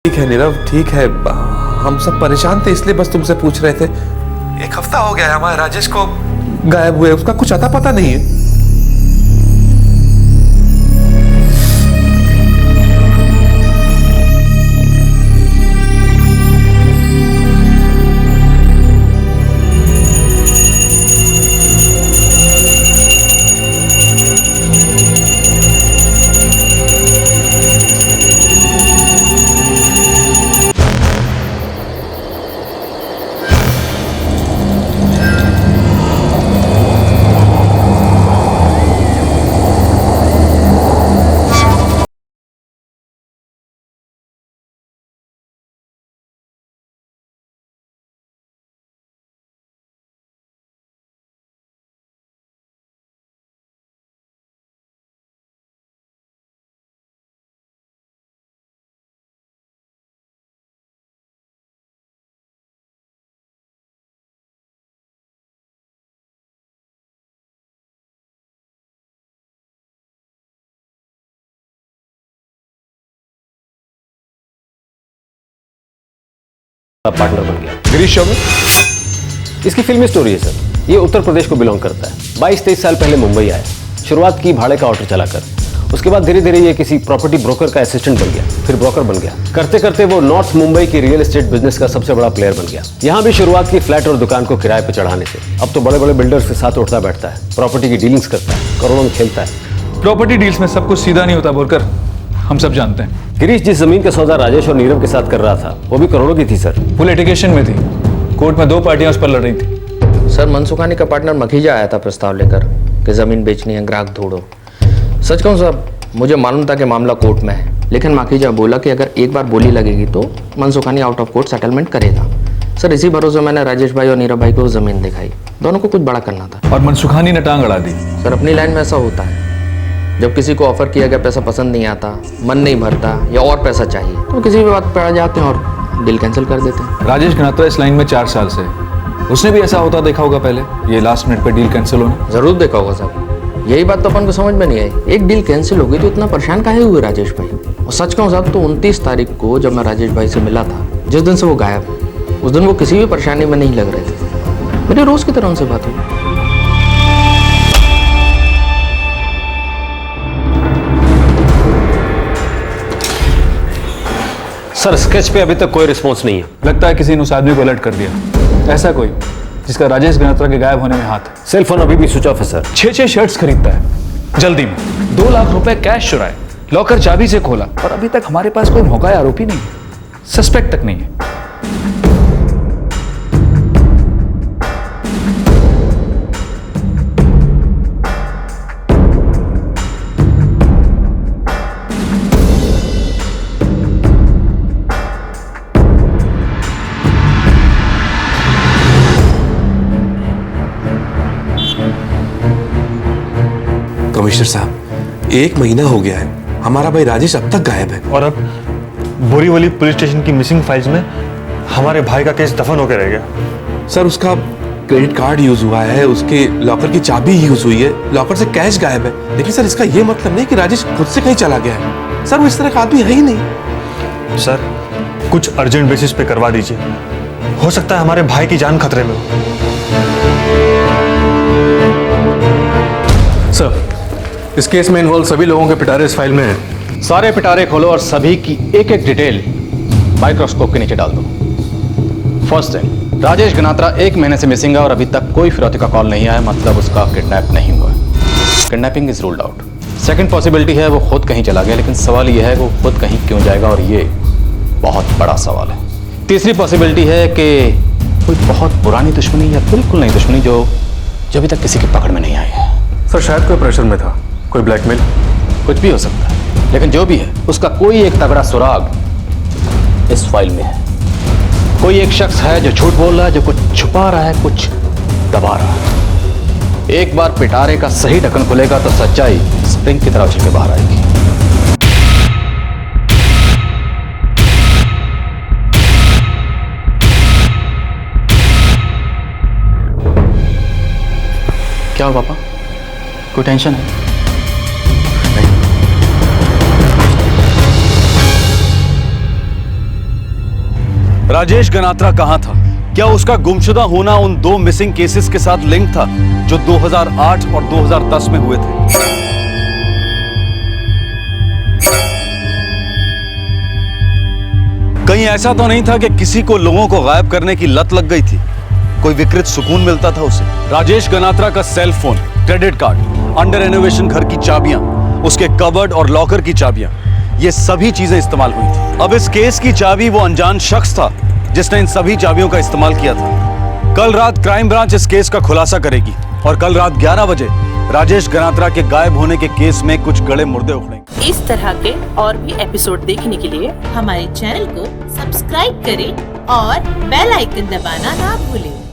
ठीक है नीरव, ठीक है, हम सब परेशान थे इसलिए बस तुमसे पूछ रहे थे। एक हफ्ता हो गया है हमारे राजेश को गायब हुए, उसका कुछ अता पता नहीं है। पार्टनर बन गया। गिरीश शो में इसकी फिल्मी स्टोरी है सर। ये उत्तर प्रदेश को बिलोंग करता है। 22-23 साल पहले मुंबई आया, शुरुआत की भाड़े का ऑटो चलाकर। उसके बाद धीरे धीरे ये किसी प्रॉपर्टी ब्रोकर का असिस्टेंट बन गया, फिर ब्रोकर बन गया। करते करते वो नॉर्थ मुंबई की रियल एस्टेट बिजनेस का सबसे बड़ा प्लेयर बन गया। यहाँ भी शुरुआत की फ्लैट और दुकान को किराए पर चढ़ाने से। अब तो बड़े बड़े बिल्डर्स के साथ उठता बैठता है, प्रॉपर्टी की डीलिंग्स करता है, करोड़ों में खेलता है। प्रॉपर्टी डील्स में सब कुछ सीधा नहीं होता बोलकर हम सब जानते हैं। गिरीश जिस जमीन का सौदा राजेश और नीरव के साथ कर रहा था वो भी करोड़ों की थी सर। वो लिटिगेशन में थी, कोर्ट में 2 पार्टियां उस पर लड़ रही थी। सर मनसुखानी का पार्टनर मखीजा आया था प्रस्ताव लेकर कि जमीन बेचनी है, ग्राहक ढूंढो। सच कहूँ सर, मुझे मालूम था कि मामला कोर्ट में है, लेकिन मखीजा बोला कि अगर एक बार बोली लगेगी तो Mansukhani out of court settlement करेगा। सर इसी भरोसे मैंने राजेश भाई और नीरव भाई को जमीन दिखाई। दोनों को कुछ बड़ा करना था और मनसुखानी ने टांग अड़ा दी। सर अपनी लाइन में ऐसा होता है, जब किसी को ऑफर किया गया पैसा पसंद नहीं आता, मन नहीं भरता या और पैसा चाहिए तो किसी भी बात पर आ जाते हैं और डील कैंसिल कर देते हैं। राजेश गनात्रा इस लाइन में 4 साल से, उसने भी ऐसा होता देखा होगा पहले, ये लास्ट मिनट पे डील कैंसिल होना। जरूर देखा होगा सर, यही बात तो अपन को समझ में नहीं आई। एक डील कैंसिल हो गई तो इतना परेशान काहे हुए राजेश भाई? और सच कहूँ साहब तो 29 तारीख को जब मैं राजेश भाई से मिला था, जिस दिन से वो गायब है, उस दिन वो किसी भी परेशानी में नहीं लग रहे थे। मेरे रोज की तरह उनसे बात हुई। सर स्केच पे अभी तक कोई रिस्पॉन्स नहीं है। लगता है किसी ने उस आदमी को अलर्ट कर दिया। ऐसा कोई जिसका राजेश गनात्रा के गायब होने में हाथ है। सेल फोन अभी भी स्विच ऑफ है सर। 6 शर्ट्स खरीदता है जल्दी में, 2 लाख रुपए कैश चुराए, लॉकर चाबी से खोला, और अभी तक हमारे पास कोई मौका आरोपी नहीं है, सस्पेक्ट तक नहीं है। कमिश्नर साहब, 1 महीना हो गया है, हमारा भाई राजेश अब तक गायब है। और अब बोरीवली पुलिस स्टेशन की मिसिंग फाइल्स में हमारे भाई का केस दफन होकर रह गया। सर उसका क्रेडिट कार्ड यूज हुआ है, उसके लॉकर की चाबी यूज हुई है, लॉकर से कैश गायब है। लेकिन सर इसका यह मतलब नहीं कि राजेश खुद से कहीं चला गया है। सर वो इस तरह का आदमी है ही नहीं। सर कुछ अर्जेंट बेसिस पे करवा दीजिए, हो सकता है हमारे भाई की जान खतरे में हो। सर इस केस में इन्वॉल्व सभी लोगों के पिटारे इस फाइल में हैं। सारे पिटारे खोलो और सभी की एक एक डिटेल माइक्रोस्कोप के नीचे डाल दो। फर्स्ट थिंग, राजेश गनात्रा 1 महीने से मिसिंग है और अभी तक कोई फिरौती का कॉल नहीं आया, मतलब उसका किडनैप नहीं हुआ। Kidnapping is ruled out. Second possibility है वो खुद कहीं चला गया, लेकिन सवाल यह है वो खुद कहीं क्यों जाएगा, और ये बहुत बड़ा सवाल है। तीसरी पॉसिबिलिटी है कि कोई बहुत पुरानी दुश्मनी या बिल्कुल नई दुश्मनी जो अभी तक किसी की पकड़ में नहीं आई है। सर शायद कोई प्रेशर में था, कोई ब्लैकमेल, कुछ भी हो सकता है, लेकिन जो भी है उसका कोई एक तगड़ा सुराग इस फाइल में है। कोई एक शख्स है जो झूठ बोल रहा है, जो कुछ छुपा रहा है, कुछ दबा रहा है। एक बार पिटारे का सही ढक्कन खुलेगा तो सच्चाई स्प्रिंग की तरह उछल के बाहर आएगी। क्या हुआ पापा, कोई टेंशन है? राजेश गनात्रा कहां था? क्या उसका गुमशुदा होना उन 2 मिसिंग केसेस के साथ लिंक था जो 2008 और 2010 में हुए थे? कहीं ऐसा तो नहीं था कि किसी को लोगों को गायब करने की लत लग गई थी, कोई विकृत सुकून मिलता था उसे? राजेश गनात्रा का cell phone, credit card, under renovation घर की चाबियां, उसके कबर्ड और लॉकर की चाबियां, ये सभी चीजें इस्तेमाल हुई थी। अब इस केस की चाबी वो अनजान शख्स था जिसने इन सभी चाबियों का इस्तेमाल किया था। कल रात क्राइम ब्रांच इस केस का खुलासा करेगी और कल रात 11 बजे राजेश गनात्रा के गायब होने के केस में कुछ गड़े मुर्दे उखड़ेंगे। इस तरह के और भी एपिसोड देखने के लिए हमारे चैनल को सब्सक्राइब करें और बेल आइकन दबाना ना भूलें।